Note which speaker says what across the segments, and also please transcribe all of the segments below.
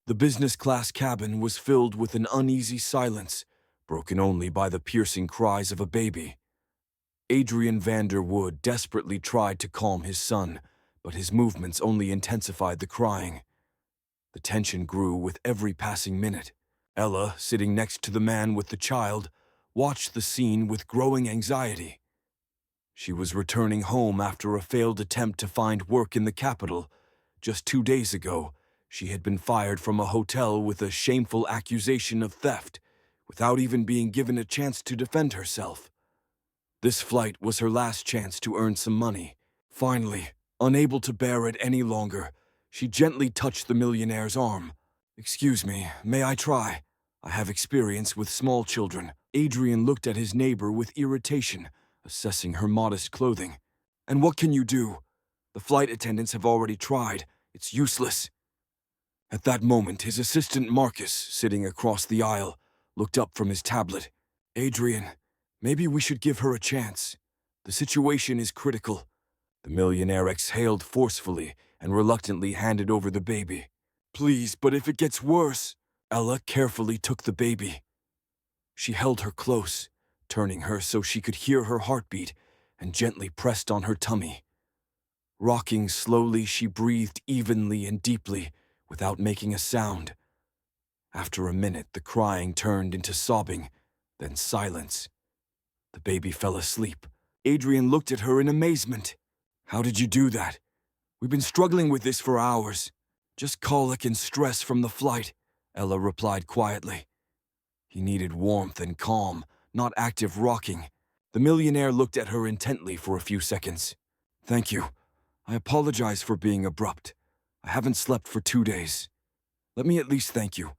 Speaker 1: The business class cabin was filled with an uneasy silence, broken only by the piercing cries of a baby. Adrian Vanderwood desperately tried to calm his son, but his movements only intensified the crying. The tension grew with every passing minute. Ella, sitting next to the man with the child, watched the scene with growing anxiety. She was returning home after a failed attempt to find work in the capital. Just 2 days ago, she had been fired from a hotel with a shameful accusation of theft, without even being given a chance to defend herself. This flight was her last chance to earn some money. Finally, unable to bear it any longer, she gently touched the millionaire's arm. "Excuse me, may I try? I have experience with small children." Adrian looked at his neighbor with irritation, assessing her modest clothing. "And what can you do? The flight attendants have already tried. It's useless." At that moment, his assistant Marcus, sitting across the aisle, looked up from his tablet. "Adrian, maybe we should give her a chance. The situation is critical." The millionaire exhaled forcefully and reluctantly handed over the baby. "Please, but if it gets worse..." Ella carefully took the baby. She held her close, turning her so she could hear her heartbeat, and gently pressed on her tummy. Rocking slowly, she breathed evenly and deeply, without making a sound. After a minute, the crying turned into sobbing, then silence. The baby fell asleep. Adrian looked at her in amazement. "How did you do that? We've been struggling with this for hours." "Just colic and stress from the flight," Ella replied quietly. He needed warmth and calm, not active rocking. The millionaire looked at her intently for a few seconds. "Thank you. I apologize for being abrupt. I haven't slept for 2 days. Let me at least thank you."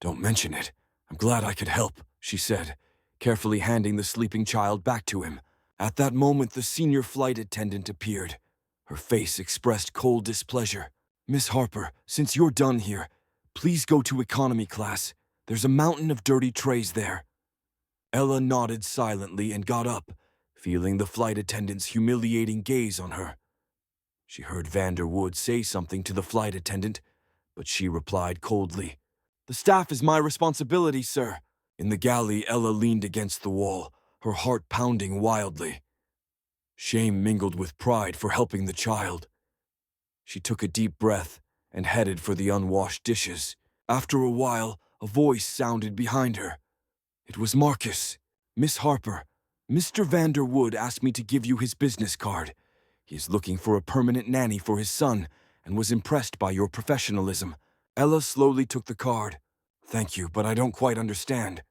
Speaker 1: "Don't mention it. I'm glad I could help," she said, carefully handing the sleeping child back to him. At that moment, the senior flight attendant appeared. Her face expressed cold displeasure. "Miss Harper, since you're done here, please go to economy class. There's a mountain of dirty trays there." Ella nodded silently and got up, feeling the flight attendant's humiliating gaze on her. She heard Vanderwood say something to the flight attendant, but she replied coldly, "The staff is my responsibility, sir." In the galley, Ella leaned against the wall, her heart pounding wildly. Shame mingled with pride for helping the child. She took a deep breath and headed for the unwashed dishes. After a while, a voice sounded behind her. It was Marcus. "Miss Harper, Mr. Vanderwood asked me to give you his business card. He is looking for a permanent nanny for his son and was impressed by your professionalism." Ella slowly took the card. "Thank you, but I don't quite understand.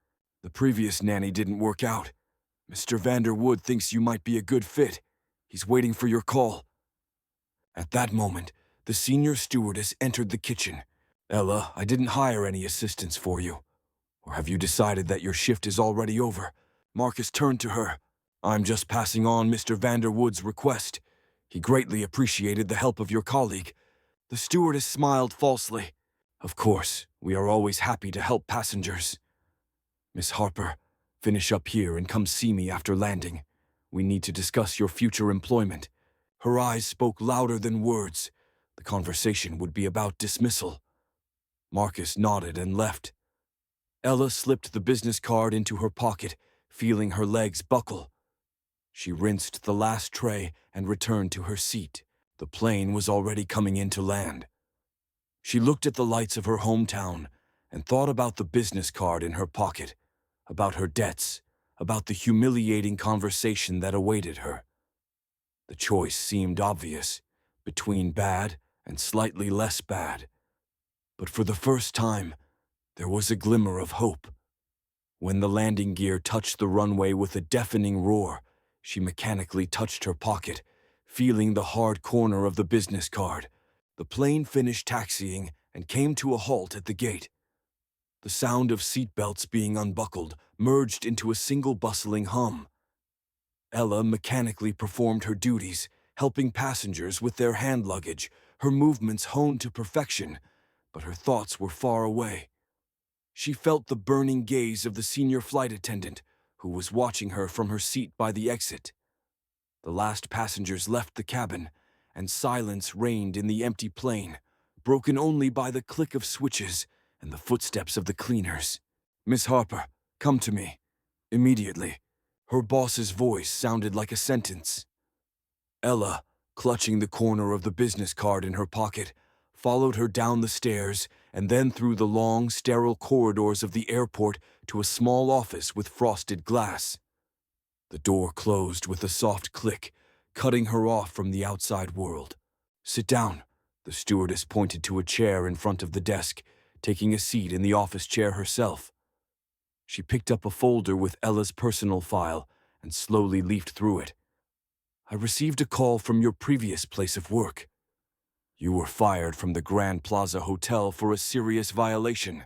Speaker 1: The previous nanny didn't work out. Mr. Vanderwood thinks you might be a good fit. He's waiting for your call." At that moment, the senior stewardess entered the kitchen. "Ella, I didn't hire any assistants for you. Or have you decided that your shift is already over?" Marcus turned to her. "I'm just passing on Mr. Vanderwood's request. He greatly appreciated the help of your colleague." The stewardess smiled falsely. "Of course, we are always happy to help passengers. Miss Harper, finish up here and come see me after landing. We need to discuss your future employment." Her eyes spoke louder than words. The conversation would be about dismissal. Marcus nodded and left. Ella slipped the business card into her pocket, feeling her legs buckle. She rinsed the last tray and returned to her seat. The plane was already coming in to land. She looked at the lights of her hometown and thought about the business card in her pocket, about her debts, about the humiliating conversation that awaited her. The choice seemed obvious, between bad and slightly less bad. But for the first time, there was a glimmer of hope. When the landing gear touched the runway with a deafening roar, she mechanically touched her pocket, feeling the hard corner of the business card. The plane finished taxiing and came to a halt at the gate. The sound of seatbelts being unbuckled merged into a single bustling hum. Ella mechanically performed her duties, helping passengers with their hand luggage, her movements honed to perfection, but her thoughts were far away. She felt the burning gaze of the senior flight attendant, who was watching her from her seat by the exit. The last passengers left the cabin, and silence reigned in the empty plane, broken only by the click of switches and the footsteps of the cleaners. "Miss Harper, come to me. Immediately." Her boss's voice sounded like a sentence. Ella, clutching the corner of the business card in her pocket, followed her down the stairs and then through the long, sterile corridors of the airport to a small office with frosted glass. The door closed with a soft click, cutting her off from the outside world. "Sit down." The stewardess pointed to a chair in front of the desk, taking a seat in the office chair herself. She picked up a folder with Ella's personal file and slowly leafed through it. "I received a call from your previous place of work. You were fired from the Grand Plaza Hotel for a serious violation.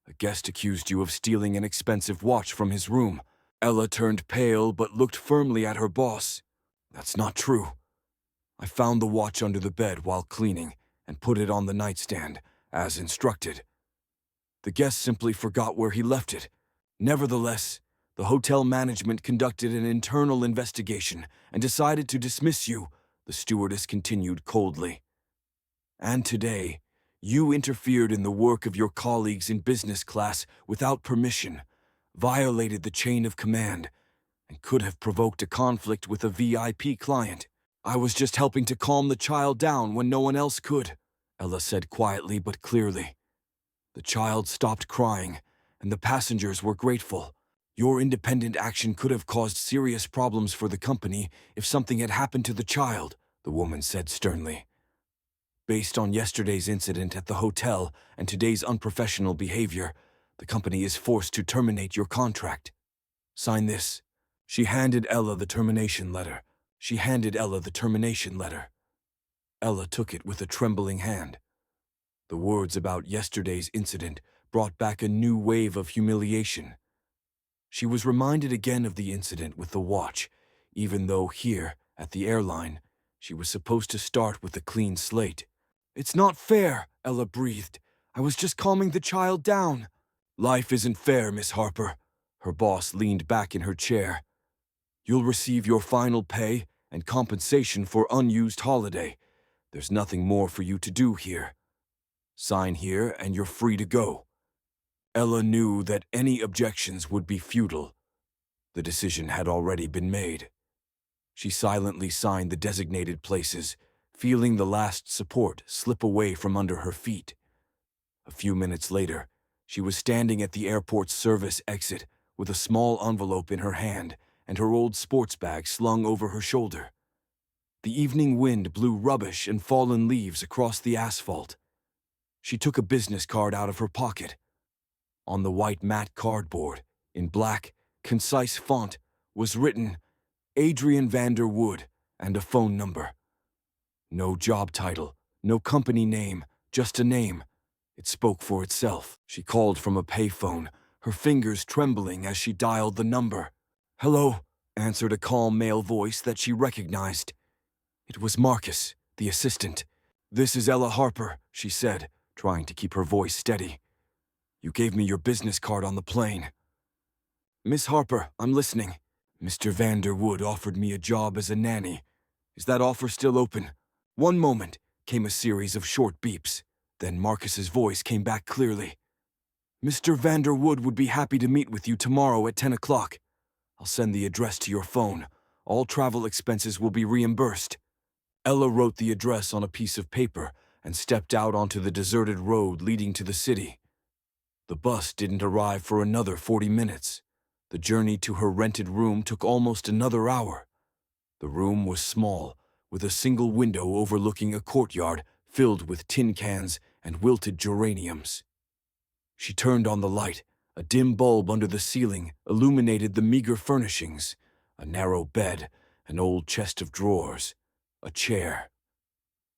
Speaker 1: A guest accused you of stealing an expensive watch from his room." Ella turned pale but looked firmly at her boss. "That's not true. I found the watch under the bed while cleaning and put it on the nightstand, as instructed. The guest simply forgot where he left it. Nevertheless, the hotel management conducted an internal investigation and decided to dismiss you," the stewardess continued coldly. "And today, you interfered in the work of your colleagues in business class without permission, violated the chain of command, and could have provoked a conflict with a VIP client. I was just helping to calm the child down when no one else could," Ella said quietly but clearly. "The child stopped crying, and the passengers were grateful. Your independent action could have caused serious problems for the company if something had happened to the child," the woman said sternly. "Based on yesterday's incident at the hotel and today's unprofessional behavior, the company is forced to terminate your contract. Sign this." She handed Ella the termination letter. Ella took it with a trembling hand. The words about yesterday's incident brought back a new wave of humiliation. She was reminded again of the incident with the watch, even though here, at the airline, she was supposed to start with a clean slate. "It's not fair," Ella breathed. "I was just calming the child down." "Life isn't fair, Miss Harper." Her boss leaned back in her chair. "You'll receive your final pay and compensation for unused holiday. There's nothing more for you to do here. Sign here and you're free to go." Ella knew that any objections would be futile. The decision had already been made. She silently signed the designated places, feeling the last support slip away from under her feet. A few minutes later, she was standing at the airport's service exit with a small envelope in her hand and her old sports bag slung over her shoulder. The evening wind blew rubbish and fallen leaves across the asphalt. She took a business card out of her pocket. On the white matte cardboard, in black, concise font, was written Adrian Vanderwood and a phone number. No job title, no company name, just a name. It spoke for itself. She called from a payphone, her fingers trembling as she dialed the number. "Hello," answered a calm male voice that she recognized. It was Marcus, the assistant. "This is Ella Harper," she said, trying to keep her voice steady. "You gave me your business card on the plane." "Miss Harper, I'm listening." "Mr. Vanderwood offered me a job as a nanny. Is that offer still open?" "One moment," came a series of short beeps. Then Marcus's voice came back clearly. "Mr. Vanderwood would be happy to meet with you tomorrow at 10 o'clock. I'll send the address to your phone. All travel expenses will be reimbursed." Ella wrote the address on a piece of paper and stepped out onto the deserted road leading to the city. The bus didn't arrive for another 40 minutes. The journey to her rented room took almost another hour. The room was small, with a single window overlooking a courtyard filled with tin cans and wilted geraniums. She turned on the light. A dim bulb under the ceiling illuminated the meager furnishings: a narrow bed, an old chest of drawers, a chair.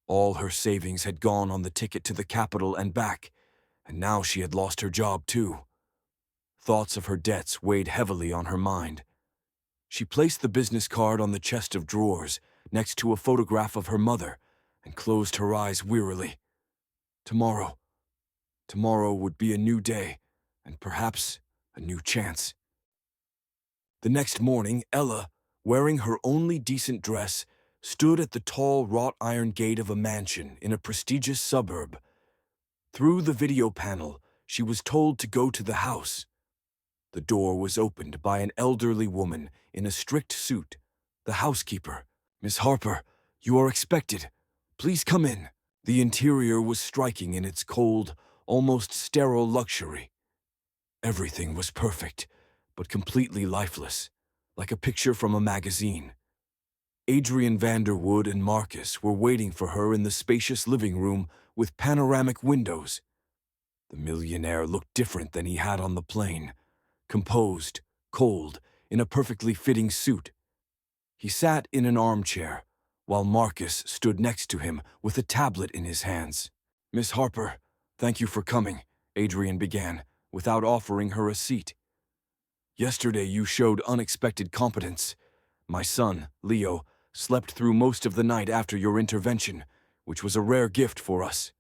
Speaker 1: All her savings had gone on the ticket to the capital and back, and now she had lost her job too. Thoughts of her debts weighed heavily on her mind. She placed the business card on the chest of drawers next to a photograph of her mother and closed her eyes wearily. Tomorrow would be a new day and perhaps a new chance. The next morning, Ella, wearing her only decent dress, stood at the tall wrought iron gate of a mansion in a prestigious suburb. Through the video panel, she was told to go to the house. The door was opened by an elderly woman in a strict suit, the housekeeper. "Miss Harper, you are expected. Please come in." The interior was striking in its cold, almost sterile luxury. Everything was perfect, but completely lifeless, like a picture from a magazine. Adrian Vanderwood and Marcus were waiting for her in the spacious living room with panoramic windows. The millionaire looked different than he had on the plane, composed, cold, in a perfectly fitting suit. He sat in an armchair, while Marcus stood next to him with a tablet in his hands. "Miss Harper, thank you for coming," Adrian began, without offering her a seat. "Yesterday you showed unexpected competence. My son, Leo, slept through most of the night after your intervention, which was a rare gift for us.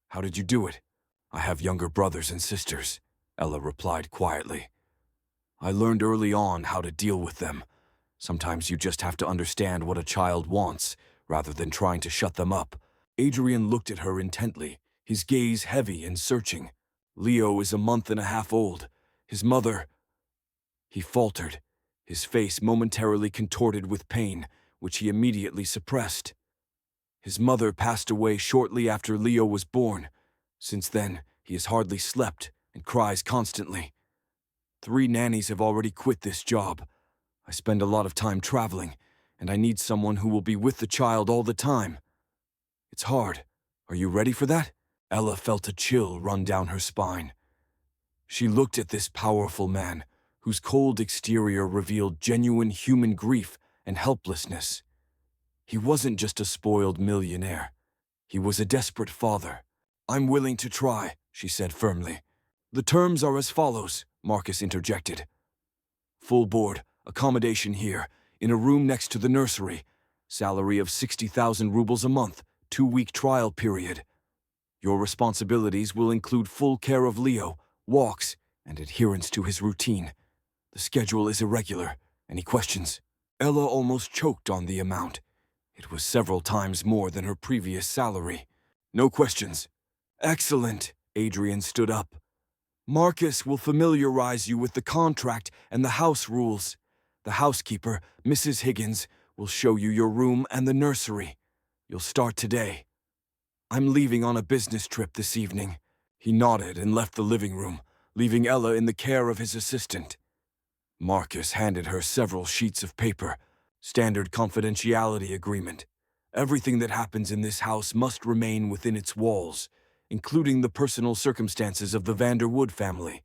Speaker 1: How did you do it?" "I have younger brothers and sisters," Ella replied quietly. "I learned early on how to deal with them. Sometimes you just have to understand what a child wants, rather than trying to shut them up." Adrian looked at her intently, his gaze heavy and searching. "Leo is a month and a half old. His mother—" He faltered, his face momentarily contorted with pain, which he immediately suppressed. "His mother passed away shortly after Leo was born. Since then, he has hardly slept and cries constantly. 3 nannies have already quit this job. I spend a lot of time traveling, and I need someone who will be with the child all the time. It's hard. Are you ready for that?" Ella felt a chill run down her spine. She looked at this powerful man, whose cold exterior revealed genuine human grief and helplessness. He wasn't just a spoiled millionaire. He was a desperate father. "I'm willing to try," she said firmly. "The terms are as follows," Marcus interjected. "Full board, accommodation here, in a room next to the nursery. Salary of 60,000 rubles a month, 2-week trial period. Your responsibilities will include full care of Leo, walks, and adherence to his routine. The schedule is irregular. Any questions?" Ella almost choked on the amount. It was several times more than her previous salary. "No questions." "Excellent." Adrian stood up. "Marcus will familiarize you with the contract and the house rules. The housekeeper, Mrs. Higgins, will show you your room and the nursery. You'll start today." "I'm leaving on a business trip this evening." He nodded and left the living room, leaving Ella in the care of his assistant. Marcus handed her several sheets of paper. Standard confidentiality agreement. Everything that happens in this house must remain within its walls, including the personal circumstances of the Vanderwood family.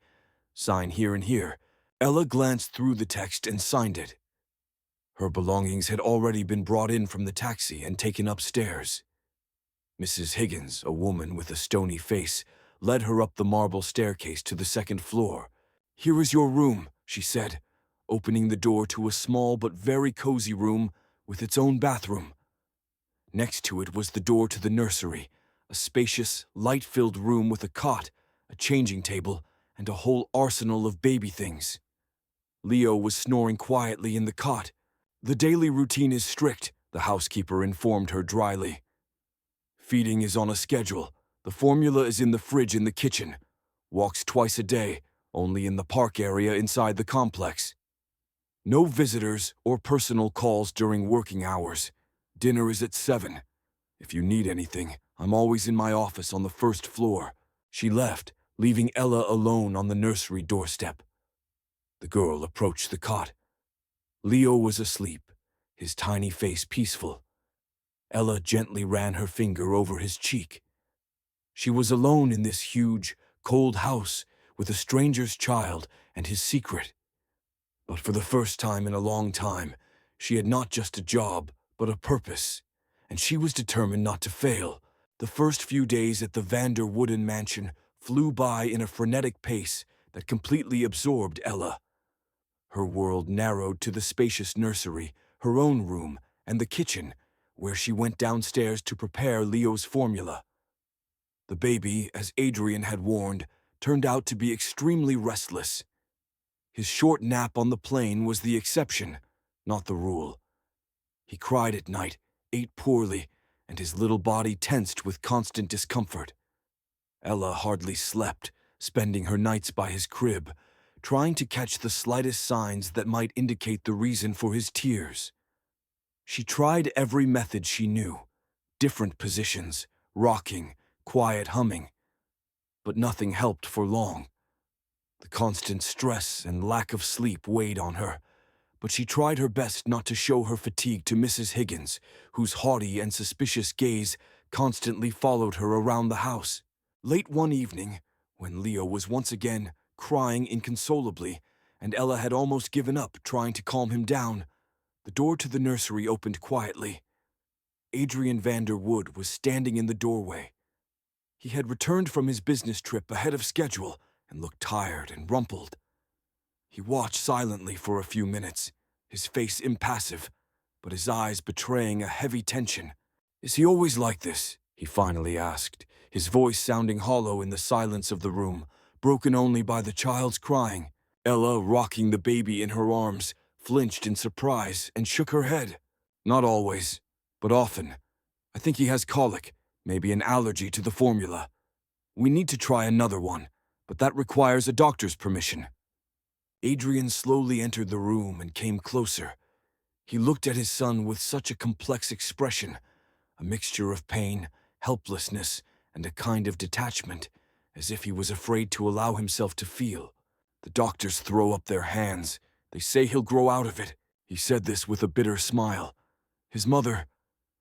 Speaker 1: Sign here and here. Ella glanced through the text and signed it. Her belongings had already been brought in from the taxi and taken upstairs. Mrs. Higgins, a woman with a stony face, led her up the marble staircase to the 2nd floor. "Here is your room," she said, opening the door to a small but very cozy room with its own bathroom. Next to it was the door to the nursery, a spacious, light-filled room with a cot, a changing table, and a whole arsenal of baby things. Leo was snoring quietly in the cot. "The daily routine is strict," the housekeeper informed her dryly. "Feeding is on a schedule. The formula is in the fridge in the kitchen. Walks twice a day, only in the park area inside the complex. No visitors or personal calls during working hours. Dinner is at 7. If you need anything, I'm always in my office on the 1st floor." She left, leaving Ella alone on the nursery doorstep. The girl approached the cot. Leo was asleep, his tiny face peaceful. Ella gently ran her finger over his cheek. She was alone in this huge, cold house with a stranger's child and his secret. But for the first time in a long time, she had not just a job, but a purpose, and she was determined not to fail. The first few days at the Vanderwooden mansion flew by in a frenetic pace that completely absorbed Ella. Her world narrowed to the spacious nursery, her own room, and the kitchen, where she went downstairs to prepare Leo's formula. The baby, as Adrian had warned, turned out to be extremely restless. His short nap on the plane was the exception, not the rule. He cried at night, ate poorly, and his little body tensed with constant discomfort. Ella hardly slept, spending her nights by his crib, trying to catch the slightest signs that might indicate the reason for his tears. She tried every method she knew, different positions, rocking, quiet humming, but nothing helped for long. The constant stress and lack of sleep weighed on her, but she tried her best not to show her fatigue to Mrs. Higgins, whose haughty and suspicious gaze constantly followed her around the house. Late one evening, when Leo was once again crying inconsolably, and Ella had almost given up trying to calm him down, the door to the nursery opened quietly. Adrian Vanderwood was standing in the doorway. He had returned from his business trip ahead of schedule and looked tired and rumpled. He watched silently for a few minutes, his face impassive, but his eyes betraying a heavy tension. "Is he always like this?" he finally asked, his voice sounding hollow in the silence of the room, broken only by the child's crying. Ella, rocking the baby in her arms, flinched in surprise and shook her head. "Not always, but often. I think he has colic, maybe an allergy to the formula. We need to try another one, but that requires a doctor's permission." Adrian slowly entered the room and came closer. He looked at his son with such a complex expression, a mixture of pain, helplessness, and a kind of detachment, as if he was afraid to allow himself to feel. "The doctors throw up their hands. They say he'll grow out of it." He said this with a bitter smile. His mother,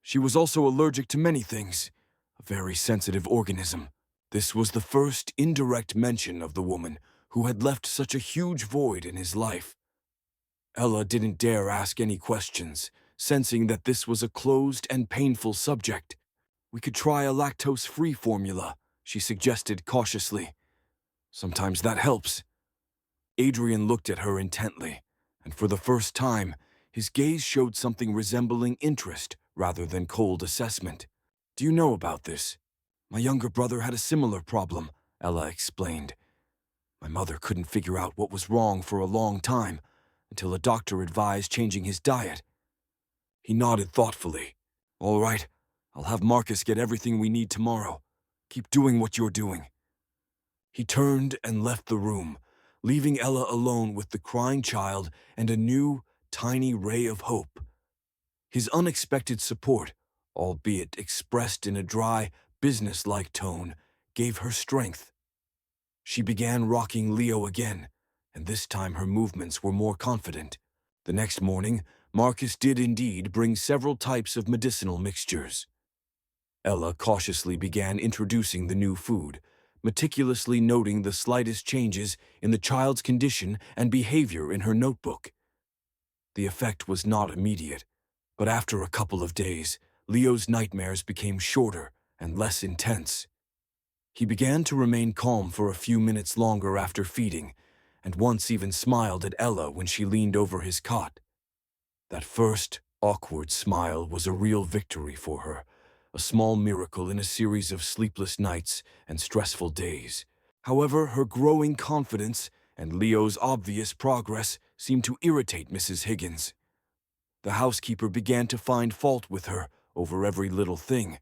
Speaker 1: she was also allergic to many things, a very sensitive organism. This was the first indirect mention of the woman who had left such a huge void in his life. Ella didn't dare ask any questions, sensing that this was a closed and painful subject. "We could try a lactose-free formula," she suggested cautiously. "Sometimes that helps." Adrian looked at her intently, and for the first time, his gaze showed something resembling interest rather than cold assessment. "Do you know about this? My younger brother had a similar problem," Ella explained. "My mother couldn't figure out what was wrong for a long time, until a doctor advised changing his diet." He nodded thoughtfully. "All right, I'll have Marcus get everything we need tomorrow. Keep doing what you're doing." He turned and left the room, leaving Ella alone with the crying child and a new, tiny ray of hope. His unexpected support, albeit expressed in a dry, business-like tone, gave her strength. She began rocking Leo again, and this time her movements were more confident. The next morning, Marcus did indeed bring several types of medicinal mixtures. Ella cautiously began introducing the new food, meticulously noting the slightest changes in the child's condition and behavior in her notebook. The effect was not immediate, but after a couple of days, Leo's nightmares became shorter and less intense. He began to remain calm for a few minutes longer after feeding, and once even smiled at Ella when she leaned over his cot. That first, awkward smile was a real victory for her, a small miracle in a series of sleepless nights and stressful days. However, her growing confidence and Leo's obvious progress seemed to irritate Mrs. Higgins. The housekeeper began to find fault with her over every little thing.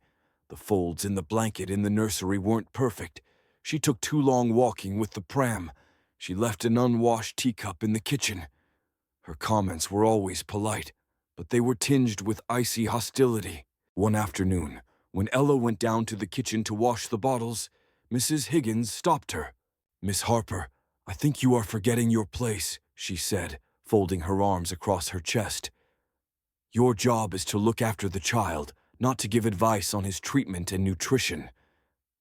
Speaker 1: The folds in the blanket in the nursery weren't perfect. She took too long walking with the pram. She left an unwashed teacup in the kitchen. Her comments were always polite, but they were tinged with icy hostility. One afternoon, when Ella went down to the kitchen to wash the bottles, Mrs. Higgins stopped her. "Miss Harper, I think you are forgetting your place," she said, folding her arms across her chest. "Your job is to look after the child, not to give advice on his treatment and nutrition.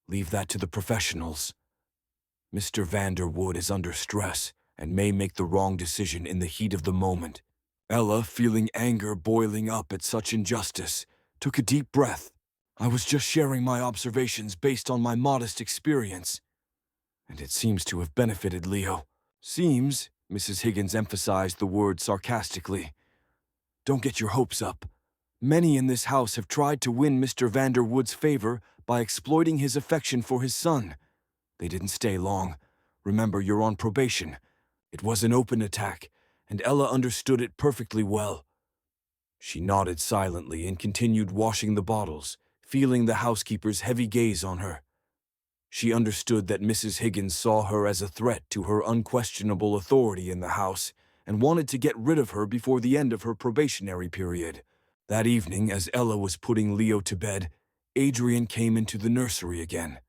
Speaker 1: Leave that to the professionals. Mr. Vanderwood is under stress and may make the wrong decision in the heat of the moment." Ella, feeling anger boiling up at such injustice, took a deep breath. "I was just sharing my observations based on my modest experience, and it seems to have benefited Leo." "Seems," Mrs. Higgins emphasized the word sarcastically. "Don't get your hopes up. Many in this house have tried to win Mr. Vanderwood's favor by exploiting his affection for his son. They didn't stay long. Remember, you're on probation. It was an open attack, and Ella understood it perfectly well. She nodded silently and continued washing the bottles, feeling the housekeeper's heavy gaze on her. She understood that Mrs. Higgins saw her as a threat to her unquestionable authority in the house and wanted to get rid of her before the end of her probationary period. That evening, as Ella was putting Leo to bed, Adrian came into the nursery again.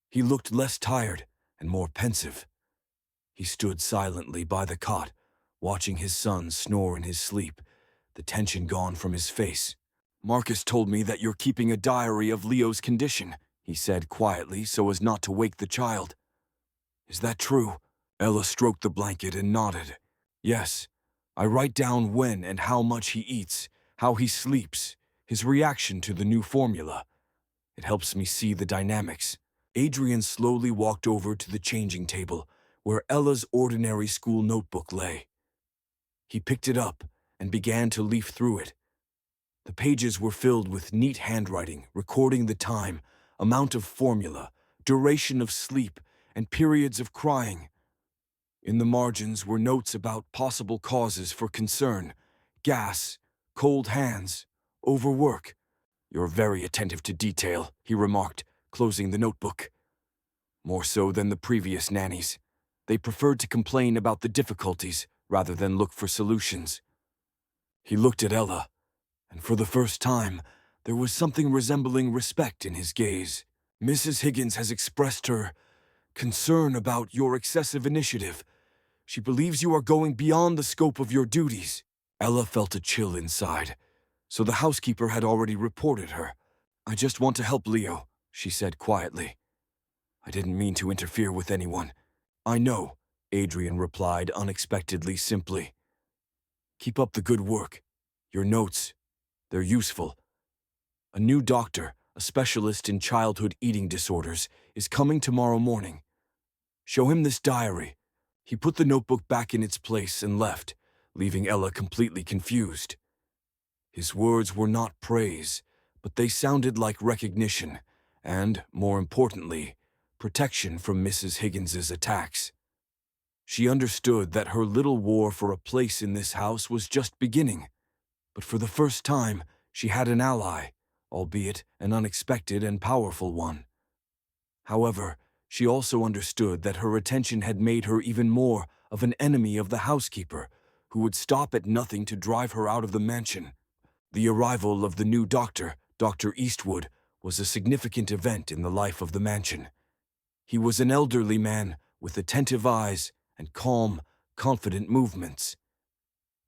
Speaker 1: He looked less tired and more pensive. He stood silently by the cot, watching his son snore in his sleep, the tension gone from his face. "Marcus told me that you're keeping a diary of Leo's condition," he said quietly so as not to wake the child. "Is that true?" Ella stroked the blanket and nodded. "Yes. I write down when and how much he eats, how he sleeps, his reaction to the new formula. It helps me see the dynamics." Adrian slowly walked over to the changing table, where Ella's ordinary school notebook lay. He picked it up and began to leaf through it. The pages were filled with neat handwriting, recording the time, amount of formula, duration of sleep, and periods of crying. In the margins were notes about possible causes for concern: gas, cold hands, overwork. "You're very attentive to detail," he remarked, closing the notebook. More so than the previous nannies. They preferred to complain about the difficulties rather than look for solutions. He looked at Ella, and for the first time, there was something resembling respect in his gaze. "Mrs. Higgins has expressed her concern about your excessive initiative. She believes you are going beyond the scope of your duties." Ella felt a chill inside, so the housekeeper had already reported her. "I just want to help Leo," she said quietly. "I didn't mean to interfere with anyone." "I know," Adrian replied unexpectedly simply. "Keep up the good work. Your notes, they're useful. A new doctor, a specialist in childhood eating disorders, is coming tomorrow morning. Show him this diary." He put the notebook back in its place and left, leaving Ella completely confused. His words were not praise, but they sounded like recognition and, more importantly, protection from Mrs. Higgins's attacks. She understood that her little war for a place in this house was just beginning, but for the first time she had an ally, albeit an unexpected and powerful one. However, she also understood that her attention had made her even more of an enemy of the housekeeper, who would stop at nothing to drive her out of the mansion. The arrival of the new doctor, Dr. Eastwood, was a significant event in the life of the mansion. He was an elderly man with attentive eyes and calm, confident movements.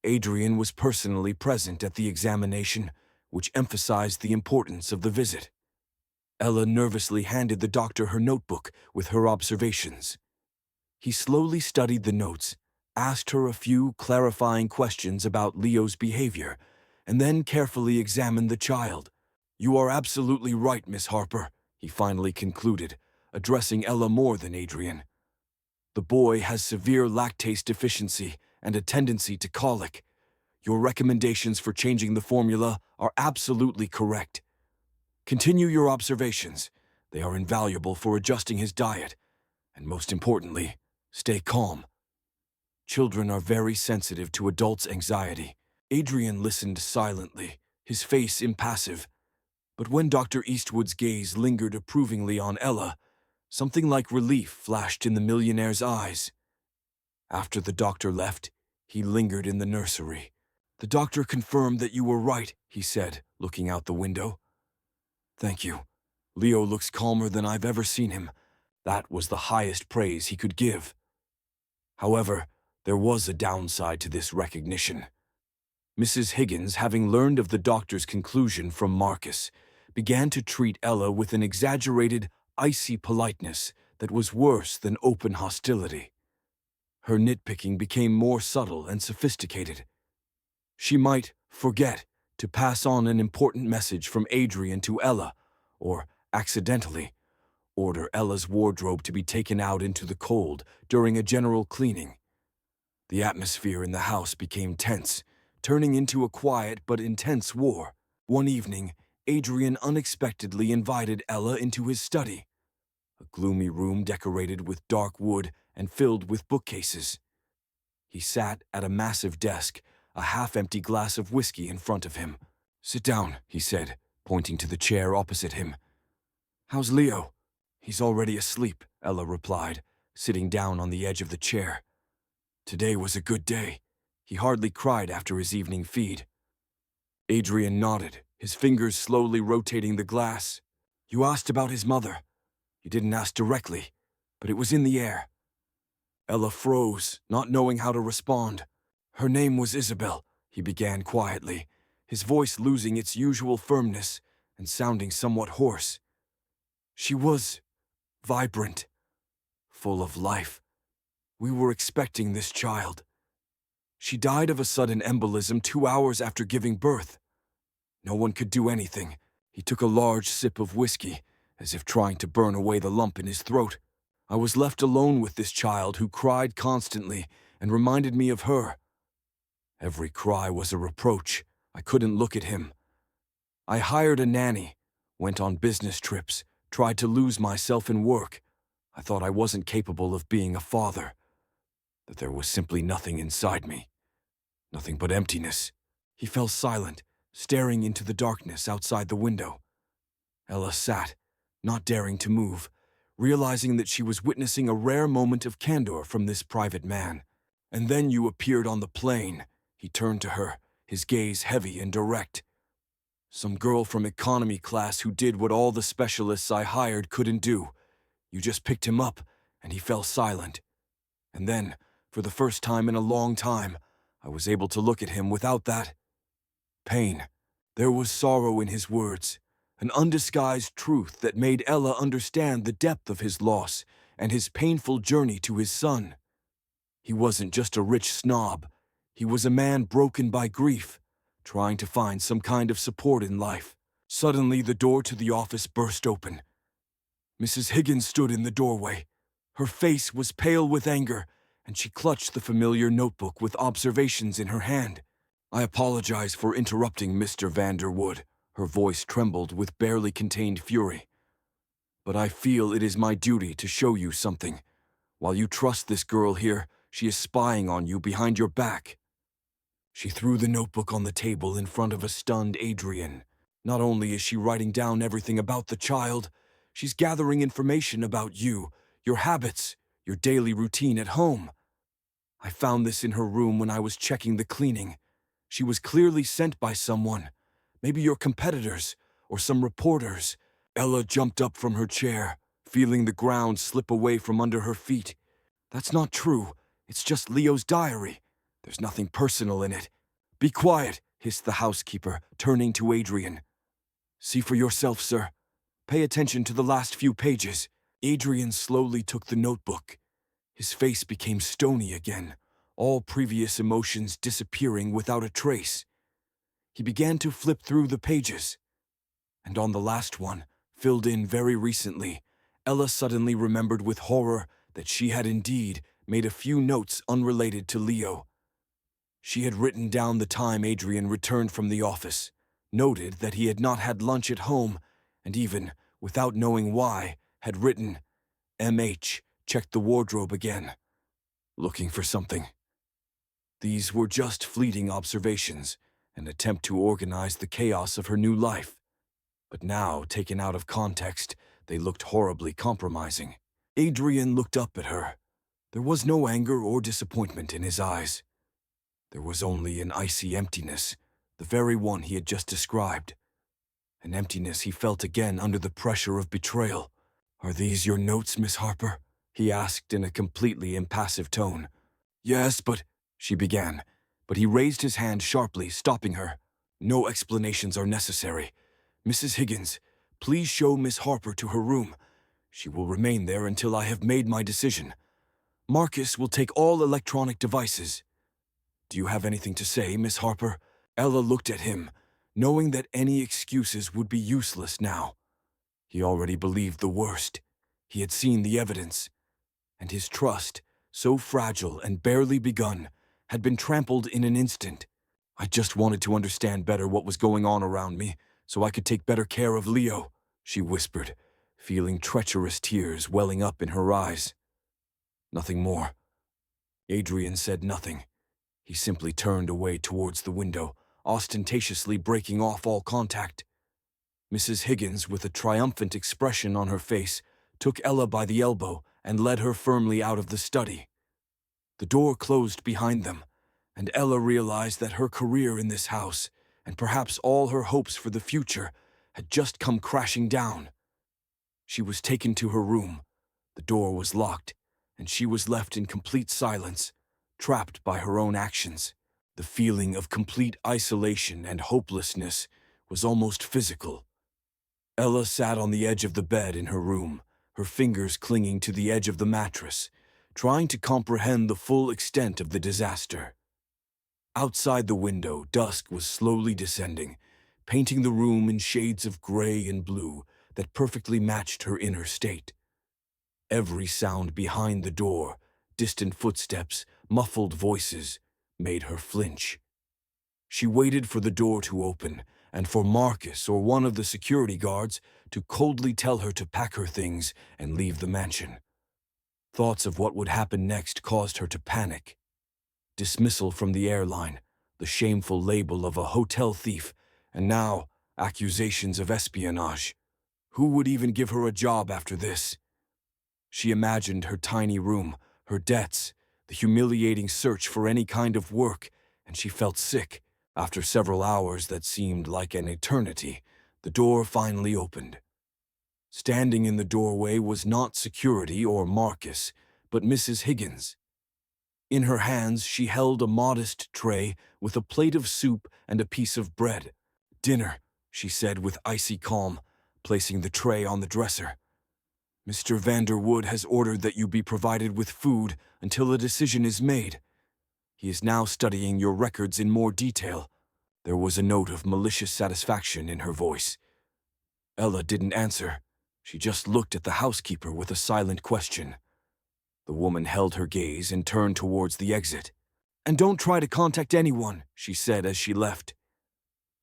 Speaker 1: Adrian was personally present at the examination, which emphasized the importance of the visit. Ella nervously handed the doctor her notebook with her observations. He slowly studied the notes, asked her a few clarifying questions about Leo's behavior, and then carefully examined the child. "You are absolutely right, Miss Harper," he finally concluded, addressing Ella more than Adrian. "The boy has severe lactase deficiency and a tendency to colic. Your recommendations for changing the formula are absolutely correct. Continue your observations. They are invaluable for adjusting his diet. And most importantly, stay calm. Children are very sensitive to adults' anxiety." Adrian listened silently, his face impassive. But when Dr. Eastwood's gaze lingered approvingly on Ella, something like relief flashed in the millionaire's eyes. After the doctor left, he lingered in the nursery. "The doctor confirmed that you were right," he said, looking out the window. "Thank you. Leo looks calmer than I've ever seen him." That was the highest praise he could give. However, there was a downside to this recognition. Mrs. Higgins, having learned of the doctor's conclusion from Marcus, began to treat Ella with an exaggerated, icy politeness that was worse than open hostility. Her nitpicking became more subtle and sophisticated. She might forget to pass on an important message from Adrian to Ella, or, accidentally, order Ella's wardrobe to be taken out into the cold during a general cleaning. The atmosphere in the house became tense, turning into a quiet but intense war. One evening, Adrian unexpectedly invited Ella into his study, a gloomy room decorated with dark wood and filled with bookcases. He sat at a massive desk, a half-empty glass of whiskey in front of him. "Sit down," he said, pointing to the chair opposite him. "How's Leo?" "He's already asleep," Ella replied, sitting down on the edge of the chair. "Today was a good day. He hardly cried after his evening feed." Adrian nodded, his fingers slowly rotating the glass. "You asked about his mother. You didn't ask directly, but it was in the air." Ella froze, not knowing how to respond. "Her name was Isabel," he began quietly, his voice losing its usual firmness and sounding somewhat hoarse. "She was vibrant, full of life. We were expecting this child. She died of a sudden embolism 2 hours after giving birth. No one could do anything." He took a large sip of whiskey, as if trying to burn away the lump in his throat. "I was left alone with this child who cried constantly and reminded me of her. Every cry was a reproach. I couldn't look at him. I hired a nanny, went on business trips, tried to lose myself in work. I thought I wasn't capable of being a father, that there was simply nothing inside me. Nothing but emptiness." He fell silent, staring into the darkness outside the window. Ella sat, not daring to move, realizing that she was witnessing a rare moment of candor from this private man. "And then you appeared on the plane." He turned to her, his gaze heavy and direct. "Some girl from economy class who did what all the specialists I hired couldn't do. You just picked him up, and he fell silent. And then, for the first time in a long time, I was able to look at him without that pain." There was sorrow in his words, an undisguised truth that made Ella understand the depth of his loss and his painful journey to his son. He wasn't just a rich snob. He was a man broken by grief, trying to find some kind of support in life. Suddenly, the door to the office burst open. Mrs. Higgins stood in the doorway. Her face was pale with anger, and she clutched the familiar notebook with observations in her hand. "I apologize for interrupting, Mr. Vanderwood." Her voice trembled with barely contained fury. "But I feel it is my duty to show you something. While you trust this girl here, she is spying on you behind your back." She threw the notebook on the table in front of a stunned Adrian. "Not only is she writing down everything about the child, she's gathering information about you, your habits, your daily routine at home. I found this in her room when I was checking the cleaning. She was clearly sent by someone, maybe your competitors or some reporters." Ella jumped up from her chair, feeling the ground slip away from under her feet. "That's not true. It's just Leo's diary. There's nothing personal in it." "Be quiet," hissed the housekeeper, turning to Adrian. "See for yourself, sir. Pay attention to the last few pages." Adrian slowly took the notebook. His face became stony again, all previous emotions disappearing without a trace. He began to flip through the pages. And on the last one, filled in very recently, Ella suddenly remembered with horror that she had indeed made a few notes unrelated to Leo. She had written down the time Adrian returned from the office, noted that he had not had lunch at home, and even, without knowing why, had written, "MH, checked the wardrobe again. Looking for something." These were just fleeting observations, an attempt to organize the chaos of her new life. But now, taken out of context, they looked horribly compromising. Adrian looked up at her. There was no anger or disappointment in his eyes. There was only an icy emptiness, the very one he had just described. An emptiness he felt again under the pressure of betrayal. "Are these your notes, Miss Harper?" he asked in a completely impassive tone. "Yes, but—" she began, but he raised his hand sharply, stopping her. "No explanations are necessary. Mrs. Higgins, please show Miss Harper to her room. She will remain there until I have made my decision. Marcus will take all electronic devices. Do you have anything to say, Miss Harper?" Ella looked at him, knowing that any excuses would be useless now. He already believed the worst. He had seen the evidence. And his trust, so fragile and barely begun, had been trampled in an instant. "I just wanted to understand better what was going on around me, so I could take better care of Leo," she whispered, feeling treacherous tears welling up in her eyes. "Nothing more." Adrian said nothing. He simply turned away towards the window, ostentatiously breaking off all contact. Mrs. Higgins, with a triumphant expression on her face, took Ella by the elbow and led her firmly out of the study. The door closed behind them, and Ella realized that her career in this house, and perhaps all her hopes for the future, had just come crashing down. She was taken to her room. The door was locked, and she was left in complete silence, trapped by her own actions. The feeling of complete isolation and hopelessness was almost physical. Ella sat on the edge of the bed in her room, her fingers clinging to the edge of the mattress, trying to comprehend the full extent of the disaster. Outside the window, dusk was slowly descending, painting the room in shades of gray and blue that perfectly matched her inner state. Every sound behind the door, distant footsteps, muffled voices, made her flinch. She waited for the door to open, and for Marcus or one of the security guards to coldly tell her to pack her things and leave the mansion. Thoughts of what would happen next caused her to panic. Dismissal from the airline, the shameful label of a hotel thief, and now accusations of espionage. Who would even give her a job after this? She imagined her tiny room, her debts, the humiliating search for any kind of work, and she felt sick. After several hours that seemed like an eternity, the door finally opened. Standing in the doorway was not security or Marcus, but Mrs. Higgins. In her hands she held a modest tray with a plate of soup and a piece of bread. "Dinner," she said with icy calm, placing the tray on the dresser. "Mr. Vanderwood has ordered that you be provided with food until a decision is made. He is now studying your records in more detail." There was a note of malicious satisfaction in her voice. Ella didn't answer. She just looked at the housekeeper with a silent question. The woman held her gaze and turned towards the exit. "And don't try to contact anyone," she said as she left.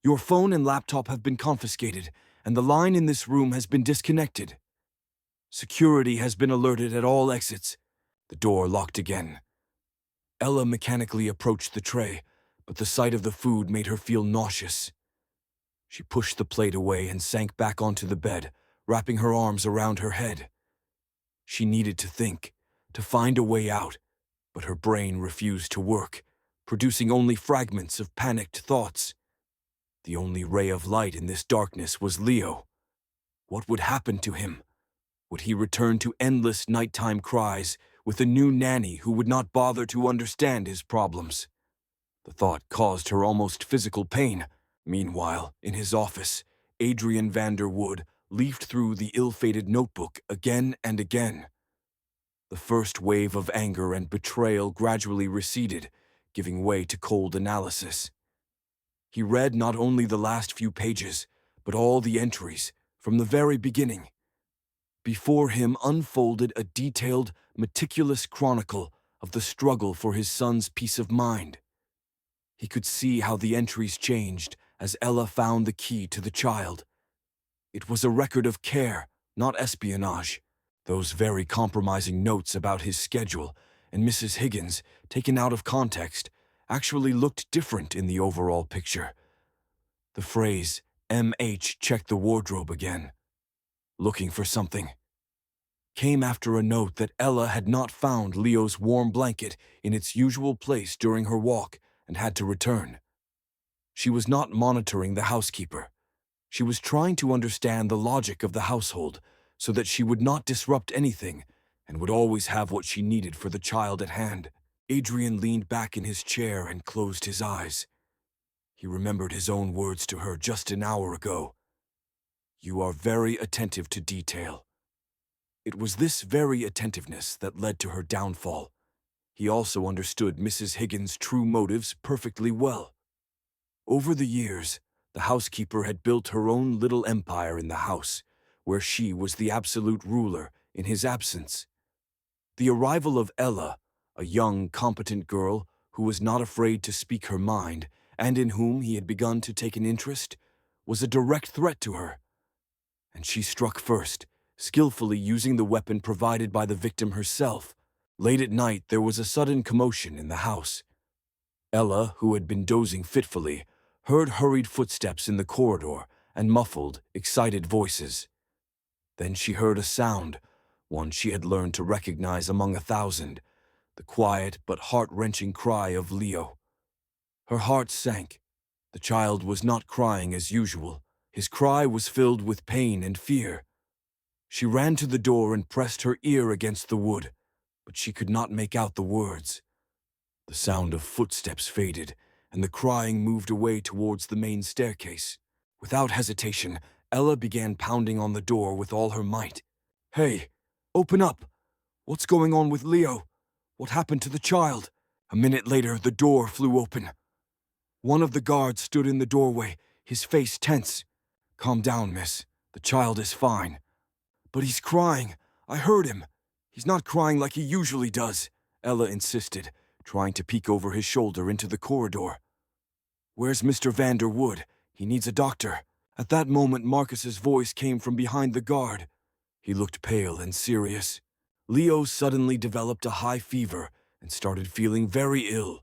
Speaker 1: "Your phone and laptop have been confiscated, and the line in this room has been disconnected. Security has been alerted at all exits." The door locked again. Ella mechanically approached the tray, but the sight of the food made her feel nauseous. She pushed the plate away and sank back onto the bed, wrapping her arms around her head. She needed to think, to find a way out, but her brain refused to work, producing only fragments of panicked thoughts. The only ray of light in this darkness was Leo. What would happen to him? Would he return to endless nighttime cries with a new nanny who would not bother to understand his problems? The thought caused her almost physical pain. Meanwhile, in his office, Adrian Vanderwood leafed through the ill-fated notebook again and again. The first wave of anger and betrayal gradually receded, giving way to cold analysis. He read not only the last few pages, but all the entries, from the very beginning. Before him unfolded a detailed, meticulous chronicle of the struggle for his son's peace of mind. He could see how the entries changed as Ella found the key to the child. It was a record of care, not espionage. Those very compromising notes about his schedule and Mrs. Higgins, taken out of context, actually looked different in the overall picture. The phrase, "MH checked the wardrobe again, looking for something," came after a note that Ella had not found Leo's warm blanket in its usual place during her walk and had to return. She was not monitoring the housekeeper. She was trying to understand the logic of the household so that she would not disrupt anything and would always have what she needed for the child at hand. Adrian leaned back in his chair and closed his eyes. He remembered his own words to her just an hour ago. "You are very attentive to detail." It was this very attentiveness that led to her downfall. He also understood Mrs. Higgins' true motives perfectly well. Over the years, the housekeeper had built her own little empire in the house, where she was the absolute ruler in his absence. The arrival of Ella, a young, competent girl who was not afraid to speak her mind and in whom he had begun to take an interest, was a direct threat to her. And she struck first, skillfully using the weapon provided by the victim herself. Late at night, there was a sudden commotion in the house. Ella, who had been dozing fitfully, heard hurried footsteps in the corridor and muffled, excited voices. Then she heard a sound, one she had learned to recognize among 1,000, the quiet but heart-wrenching cry of Leo. Her heart sank. The child was not crying as usual. His cry was filled with pain and fear. She ran to the door and pressed her ear against the wood, but she could not make out the words. The sound of footsteps faded, and the crying moved away towards the main staircase. Without hesitation, Ella began pounding on the door with all her might. "Hey, open up! What's going on with Leo? What happened to the child?" A minute later, the door flew open. One of the guards stood in the doorway, his face tense. "Calm down, miss. The child is fine." "But he's crying. I heard him." "He's not crying like he usually does," Ella insisted, trying to peek over his shoulder into the corridor. "Where's Mr. Vanderwood? He needs a doctor." At that moment, Marcus's voice came from behind the guard. He looked pale and serious. Leo suddenly developed a high fever and started feeling very ill.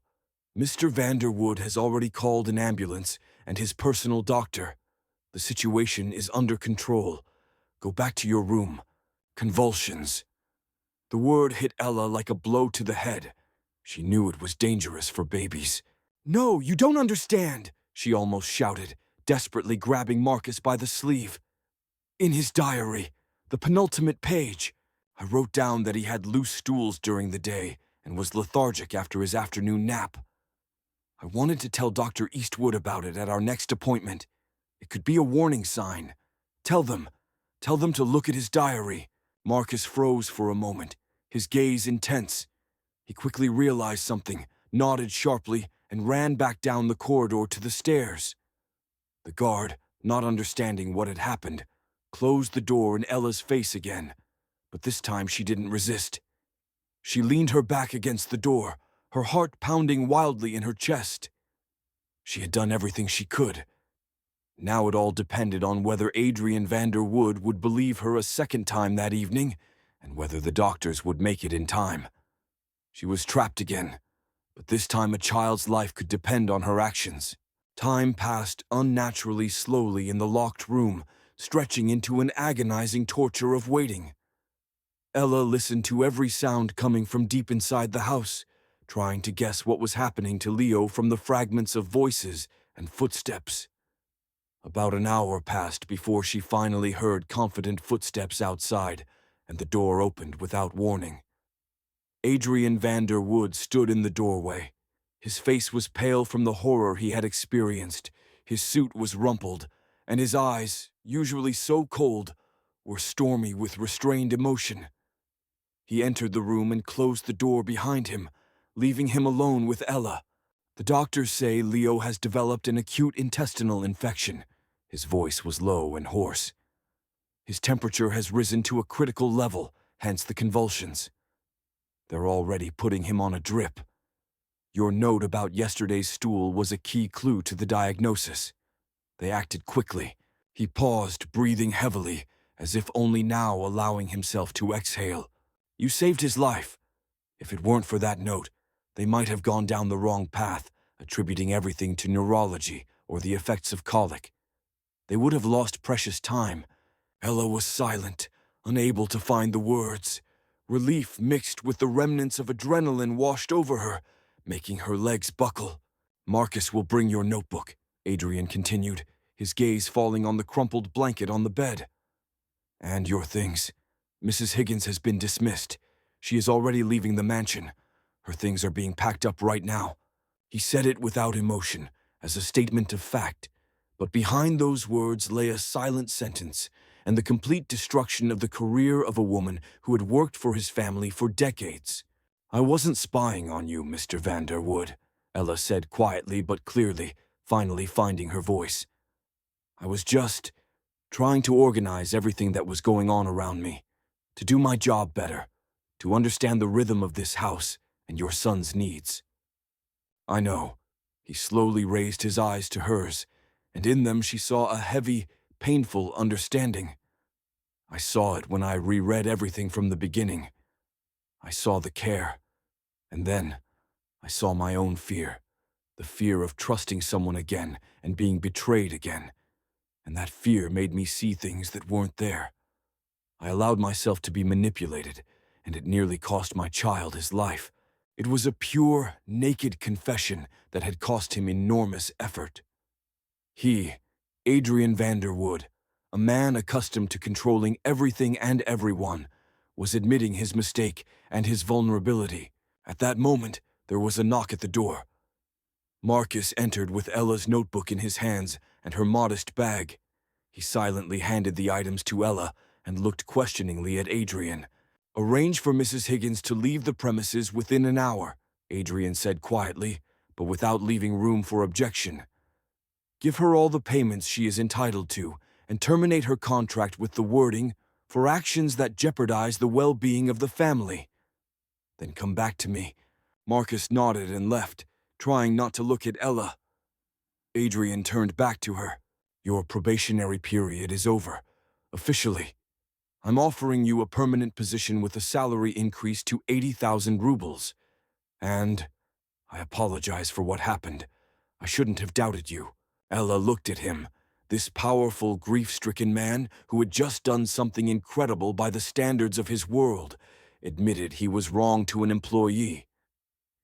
Speaker 1: "Mr. Vanderwood has already called an ambulance and his personal doctor. The situation is under control. Go back to your room. Convulsions." The word hit Ella like a blow to the head. She knew it was dangerous for babies. "No, you don't understand," she almost shouted, desperately grabbing Marcus by the sleeve. "In his diary, the penultimate page, I wrote down that he had loose stools during the day and was lethargic after his afternoon nap. I wanted to tell Dr. Eastwood about it at our next appointment. It could be a warning sign. Tell them to look at his diary." Marcus froze for a moment, his gaze intense. He quickly realized something, nodded sharply, and ran back down the corridor to the stairs. The guard, not understanding what had happened, closed the door in Ella's face again, but this time she didn't resist. She leaned her back against the door, her heart pounding wildly in her chest. She had done everything she could. Now it all depended on whether Adrian Vanderwood would believe her a second time that evening, and whether the doctors would make it in time. She was trapped again, but this time a child's life could depend on her actions. Time passed unnaturally slowly in the locked room, stretching into an agonizing torture of waiting. Ella listened to every sound coming from deep inside the house, trying to guess what was happening to Leo from the fragments of voices and footsteps. About an hour passed before she finally heard confident footsteps outside, and the door opened without warning. Adrian Vanderwood stood in the doorway. His face was pale from the horror he had experienced, his suit was rumpled, and his eyes, usually so cold, were stormy with restrained emotion. He entered the room and closed the door behind him, leaving him alone with Ella. "The doctors say Leo has developed an acute intestinal infection." His voice was low and hoarse. "His temperature has risen to a critical level, hence the convulsions. They're already putting him on a drip. Your note about yesterday's stool was a key clue to the diagnosis. They acted quickly." He paused, breathing heavily, as if only now allowing himself to exhale. "You saved his life. If it weren't for that note, they might have gone down the wrong path, attributing everything to neurology or the effects of colic. They would have lost precious time." Ella was silent, unable to find the words. Relief mixed with the remnants of adrenaline washed over her, making her legs buckle. "Marcus will bring your notebook," Adrian continued, his gaze falling on the crumpled blanket on the bed. "And your things. Mrs. Higgins has been dismissed. She is already leaving the mansion. Her things are being packed up right now." He said it without emotion, as a statement of fact, but behind those words lay a silent sentence and the complete destruction of the career of a woman who had worked for his family for decades. "I wasn't spying on you, Mr. Vanderwood," Ella said quietly but clearly, finally finding her voice. "I was just trying to organize everything that was going on around me, to do my job better, to understand the rhythm of this house and your son's needs." "I know." He slowly raised his eyes to hers, and in them she saw a heavy, painful understanding. "I saw it when I reread everything from the beginning. I saw the care, and then I saw my own fear. The fear of trusting someone again and being betrayed again. And that fear made me see things that weren't there. I allowed myself to be manipulated, and it nearly cost my child his life. It was a pure, naked confession that had cost him enormous effort. He, Adrian Vanderwood, a man accustomed to controlling everything and everyone, was admitting his mistake and his vulnerability. At that moment, there was a knock at the door. Marcus entered with Ella's notebook in his hands and her modest bag. He silently handed the items to Ella and looked questioningly at Adrian. "Arrange for Mrs. Higgins to leave the premises within an hour," Adrian said quietly, but without leaving room for objection. "Give her all the payments she is entitled to, and terminate her contract with the wording, 'for actions that jeopardize the well-being of the family.' Then come back to me." Marcus nodded and left, trying not to look at Ella. Adrian turned back to her. "Your probationary period is over, officially. I'm offering you a permanent position with a salary increase to 80,000 rubles. And I apologize for what happened. I shouldn't have doubted you." Ella looked at him, this powerful, grief-stricken man who had just done something incredible by the standards of his world, admitted he was wrong to an employee.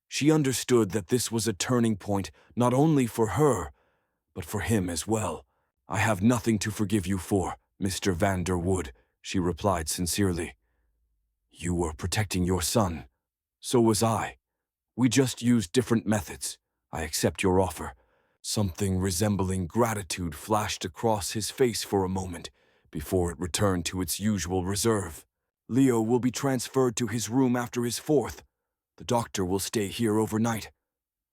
Speaker 1: She understood that this was a turning point not only for her, but for him as well. "I have nothing to forgive you for, Mr. Vanderwood," she replied sincerely. "You were protecting your son. So was I. We just used different methods. I accept your offer." Something resembling gratitude flashed across his face for a moment before it returned to its usual reserve. "Leo will be transferred to his room after his fourth. The doctor will stay here overnight.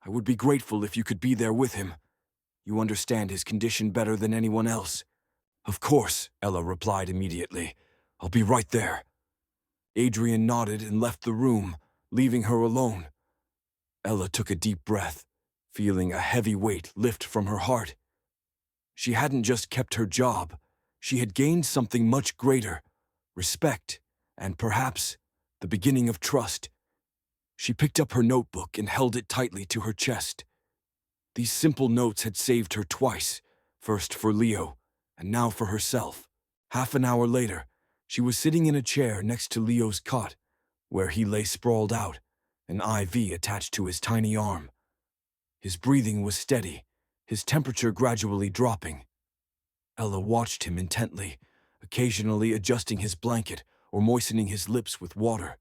Speaker 1: I would be grateful if you could be there with him. You understand his condition better than anyone else." "Of course," Ella replied immediately. "I'll be right there." Adrian nodded and left the room, leaving her alone. Ella took a deep breath, feeling a heavy weight lift from her heart. She hadn't just kept her job, she had gained something much greater: respect, and perhaps the beginning of trust. She picked up her notebook and held it tightly to her chest. These simple notes had saved her twice, first for Leo, and now for herself. Half an hour later, she was sitting in a chair next to Leo's cot, where he lay sprawled out, an IV attached to his tiny arm. His breathing was steady, his temperature gradually dropping. Ella watched him intently, occasionally adjusting his blanket or moistening his lips with water.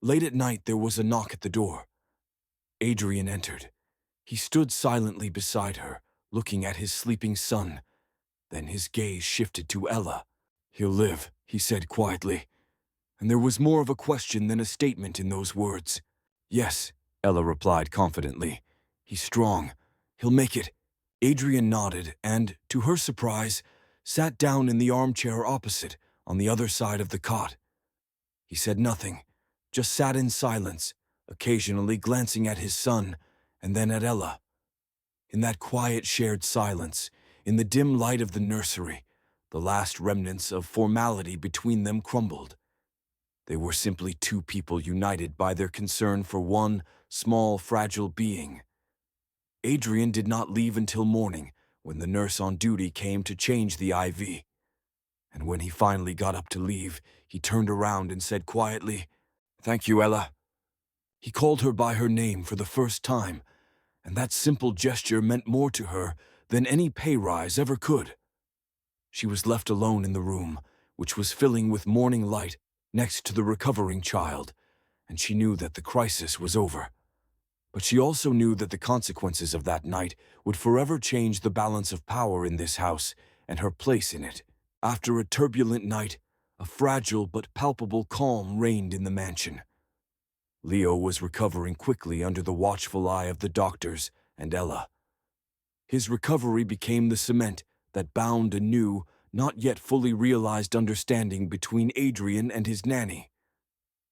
Speaker 1: Late at night, there was a knock at the door. Adrian entered. He stood silently beside her, looking at his sleeping son. Then his gaze shifted to Ella. "He'll live," he said quietly. And there was more of a question than a statement in those words. "Yes," Ella replied confidently. "He's strong. He'll make it." Adrian nodded and, to her surprise, sat down in the armchair opposite, on the other side of the cot. He said nothing, just sat in silence, occasionally glancing at his son and then at Ella. In that quiet shared silence, in the dim light of the nursery, the last remnants of formality between them crumbled. They were simply two people united by their concern for one small, fragile being. Adrian did not leave until morning, when the nurse on duty came to change the IV. And when he finally got up to leave, he turned around and said quietly, "Thank you, Ella." He called her by her name for the first time, and that simple gesture meant more to her than any pay rise ever could. She was left alone in the room, which was filling with morning light, next to the recovering child, and she knew that the crisis was over. But she also knew that the consequences of that night would forever change the balance of power in this house and her place in it. After a turbulent night, a fragile but palpable calm reigned in the mansion. Leo was recovering quickly under the watchful eye of the doctors and Ella. His recovery became the cement that bound a new, not yet fully realized understanding between Adrian and his nanny.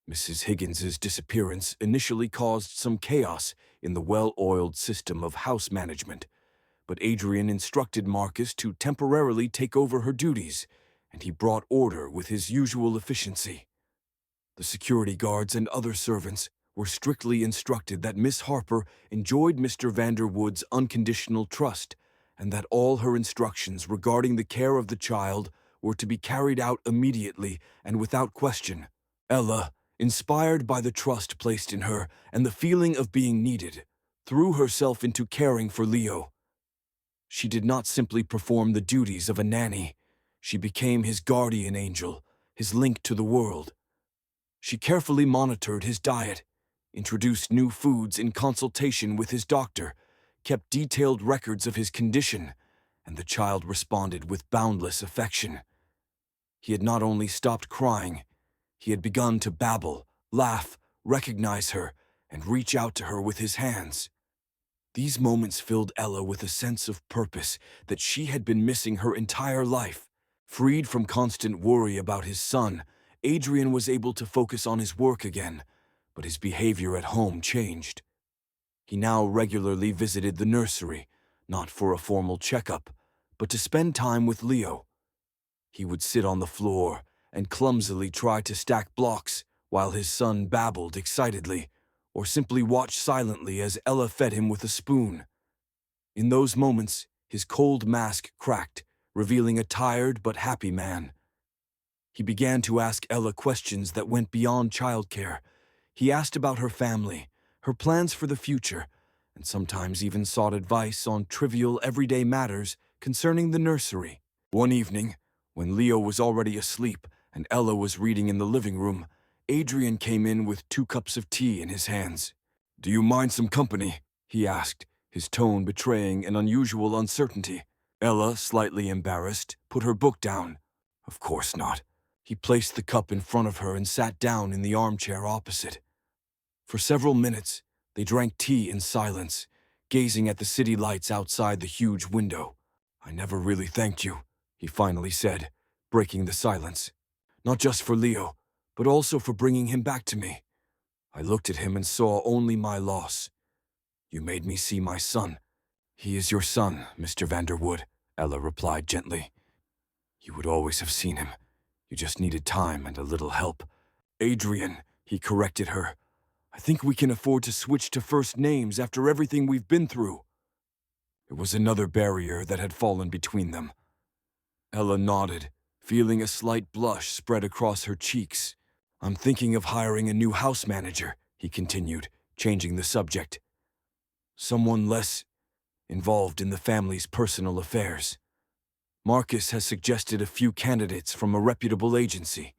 Speaker 1: Mrs. Higgins's disappearance initially caused some chaos in the well-oiled system of house management, but Adrian instructed Marcus to temporarily take over her duties, and he brought order with his usual efficiency. The security guards and other servants were strictly instructed that Miss Harper enjoyed Mr. Vanderwood's unconditional trust, and that all her instructions regarding the care of the child were to be carried out immediately and without question. Ella, inspired by the trust placed in her and the feeling of being needed, threw herself into caring for Leo. She did not simply perform the duties of a nanny. She became his guardian angel, his link to the world. She carefully monitored his diet, introduced new foods in consultation with his doctor, kept detailed records of his condition, and the child responded with boundless affection. He had not only stopped crying, he had begun to babble, laugh, recognize her, and reach out to her with his hands. These moments filled Ella with a sense of purpose that she had been missing her entire life. Freed from constant worry about his son, Adrian was able to focus on his work again, but his behavior at home changed. He now regularly visited the nursery, not for a formal checkup, but to spend time with Leo. He would sit on the floor and clumsily try to stack blocks while his son babbled excitedly, or simply watch silently as Ella fed him with a spoon. In those moments, his cold mask cracked, revealing a tired but happy man. He began to ask Ella questions that went beyond childcare. He asked about her family, her plans for the future, and sometimes even sought advice on trivial everyday matters concerning the nursery. One evening, when Leo was already asleep and Ella was reading in the living room, Adrian came in with 2 cups of tea in his hands. "Do you mind some company?" he asked, his tone betraying an unusual uncertainty. Ella, slightly embarrassed, put her book down. "Of course not." He placed the cup in front of her and sat down in the armchair opposite. For several minutes, they drank tea in silence, gazing at the city lights outside the huge window. "I never really thanked you," he finally said, breaking the silence. "Not just for Leo, but also for bringing him back to me. I looked at him and saw only my loss. You made me see my son." "He is your son, Mr. Vanderwood," Ella replied gently. "You would always have seen him. You just needed time and a little help." "Adrian," he corrected her. "I think we can afford to switch to first names after everything we've been through." There was another barrier that had fallen between them. Ella nodded, feeling a slight blush spread across her cheeks. "I'm thinking of hiring a new house manager," he continued, changing the subject. "Someone less involved in the family's personal affairs. Marcus has suggested a few candidates from a reputable agency.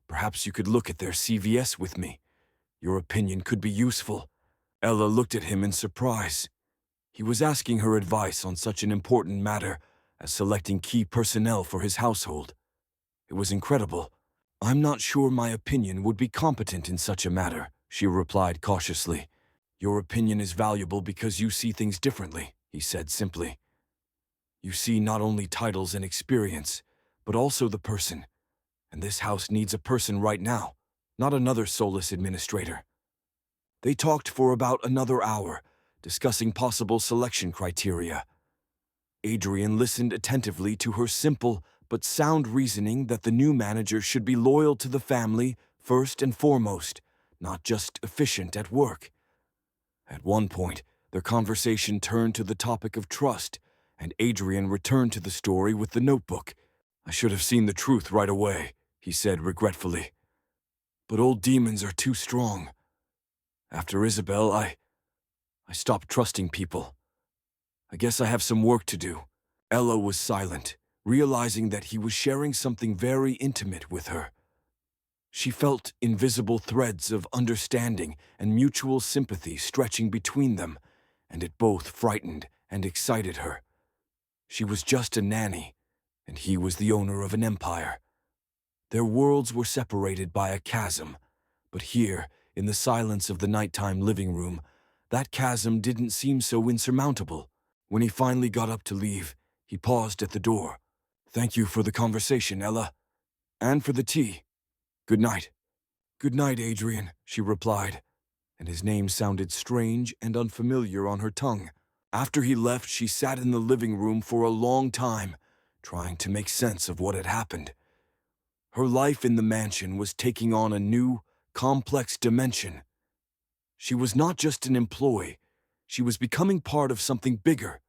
Speaker 1: Perhaps you could look at their CVs with me. Your opinion could be useful." Ella looked at him in surprise. He was asking her advice on such an important matter as selecting key personnel for his household. It was incredible. "I'm not sure my opinion would be competent in such a matter," she replied cautiously. "Your opinion is valuable because you see things differently," he said simply. "You see not only titles and experience, but also the person. And this house needs a person right now, not another soulless administrator." They talked for about another hour, discussing possible selection criteria. Adrian listened attentively to her simple but sound reasoning that the new manager should be loyal to the family first and foremost, not just efficient at work. At one point, their conversation turned to the topic of trust, and Adrian returned to the story with the notebook. "I should have seen the truth right away," he said regretfully. "But old demons are too strong. After Isabel, I stopped trusting people. I guess I have some work to do." Ella was silent, realizing that he was sharing something very intimate with her. She felt invisible threads of understanding and mutual sympathy stretching between them, and it both frightened and excited her. She was just a nanny, and he was the owner of an empire. Their worlds were separated by a chasm, but here, in the silence of the nighttime living room, that chasm didn't seem so insurmountable. When he finally got up to leave, he paused at the door. "Thank you for the conversation, Ella. And for the tea. Good night." "Good night, Adrian," she replied, and his name sounded strange and unfamiliar on her tongue. After he left, she sat in the living room for a long time, trying to make sense of what had happened. Her life in the mansion was taking on a new, complex dimension. She was not just an employee, she was becoming part of something bigger.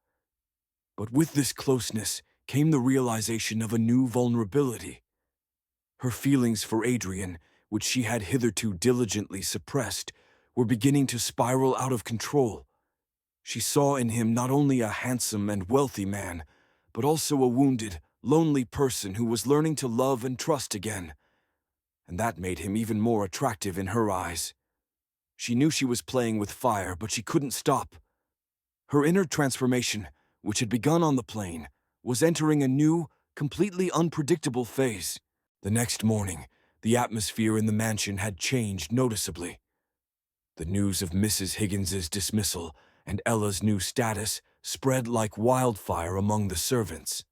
Speaker 1: But with this closeness came the realization of a new vulnerability. Her feelings for Adrian, which she had hitherto diligently suppressed, were beginning to spiral out of control. She saw in him not only a handsome and wealthy man, but also a wounded, lonely person who was learning to love and trust again. And that made him even more attractive in her eyes. She knew she was playing with fire, but she couldn't stop. Her inner transformation, which had begun on the plane, was entering a new, completely unpredictable phase. The next morning, the atmosphere in the mansion had changed noticeably. The news of Mrs. Higgins's dismissal and Ella's new status spread like wildfire among the servants.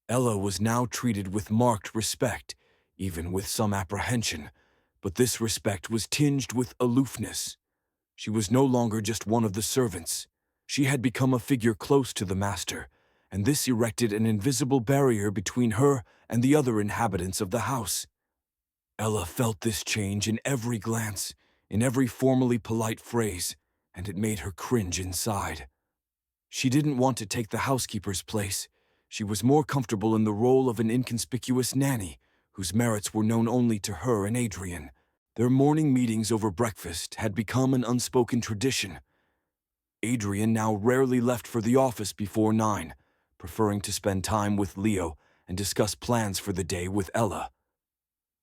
Speaker 1: Ella was now treated with marked respect, even with some apprehension, but this respect was tinged with aloofness. She was no longer just one of the servants. She had become a figure close to the master, and this erected an invisible barrier between her and the other inhabitants of the house. Ella felt this change in every glance, in every formally polite phrase, and it made her cringe inside. She didn't want to take the housekeeper's place. She was more comfortable in the role of an inconspicuous nanny, whose merits were known only to her and Adrian. Their morning meetings over breakfast had become an unspoken tradition. Adrian now rarely left for the office before 9, preferring to spend time with Leo and discuss plans for the day with Ella.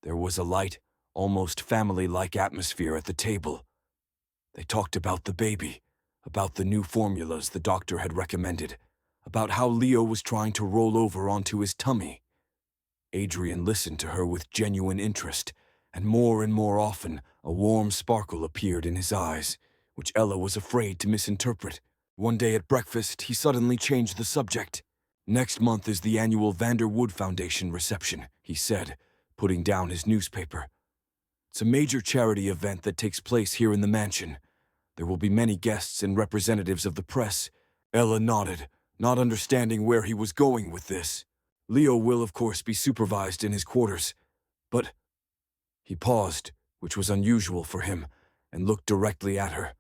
Speaker 1: There was a light, almost family-like atmosphere at the table. They talked about the baby, about the new formulas the doctor had recommended, about how Leo was trying to roll over onto his tummy. Adrian listened to her with genuine interest, and more often a warm sparkle appeared in his eyes, which Ella was afraid to misinterpret. One day at breakfast, he suddenly changed the subject. "Next month is the annual Vanderwood Foundation reception," he said, putting down his newspaper. "It's a major charity event that takes place here in the mansion. There will be many guests and representatives of the press." Ella nodded, not understanding where he was going with this. "Leo will, of course, be supervised in his quarters, but—" He paused, which was unusual for him, and looked directly at her.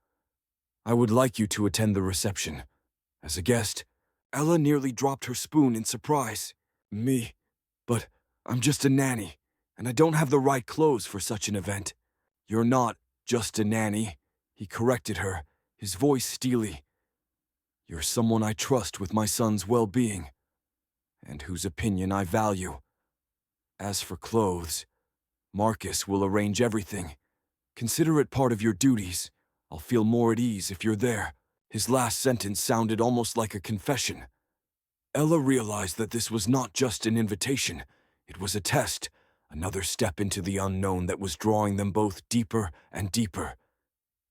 Speaker 1: "I would like you to attend the reception. As a guest." Ella nearly dropped her spoon in surprise. "Me? But I'm just a nanny, and I don't have the right clothes for such an event." "You're not just a nanny," he corrected her, his voice steely. "You're someone I trust with my son's well-being, and whose opinion I value. As for clothes, Marcus will arrange everything. Consider it part of your duties. I'll feel more at ease if you're there." His last sentence sounded almost like a confession. Ella realized that this was not just an invitation. It was a test, another step into the unknown that was drawing them both deeper and deeper.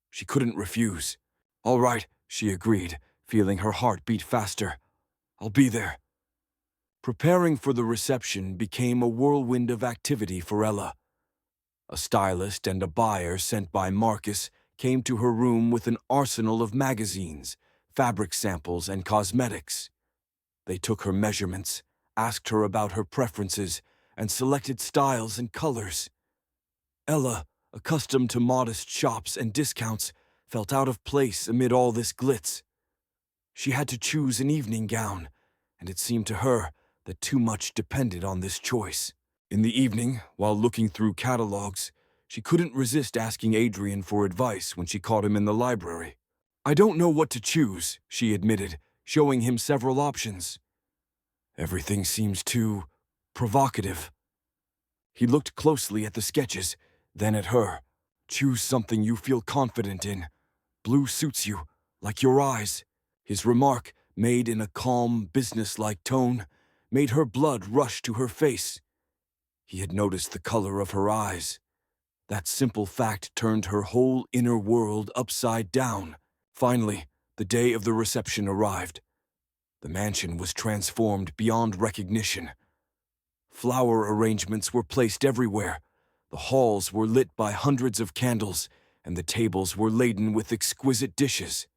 Speaker 1: She couldn't refuse. "All right," she agreed, feeling her heart beat faster. "I'll be there." Preparing for the reception became a whirlwind of activity for Ella. A stylist and a buyer sent by Marcus came to her room with an arsenal of magazines, fabric samples, and cosmetics. They took her measurements, asked her about her preferences, and selected styles and colors. Ella, accustomed to modest shops and discounts, felt out of place amid all this glitz. She had to choose an evening gown, and it seemed to her that too much depended on this choice. In the evening, while looking through catalogs, she couldn't resist asking Adrian for advice when she caught him in the library. "I don't know what to choose," she admitted, showing him several options. "Everything seems too provocative." He looked closely at the sketches, then at her. "Choose something you feel confident in. Blue suits you, like your eyes." His remark, made in a calm, businesslike tone, made her blood rush to her face. He had noticed the color of her eyes. That simple fact turned her whole inner world upside down. Finally, the day of the reception arrived. The mansion was transformed beyond recognition. Flower arrangements were placed everywhere. The halls were lit by hundreds of candles, and the tables were laden with exquisite dishes.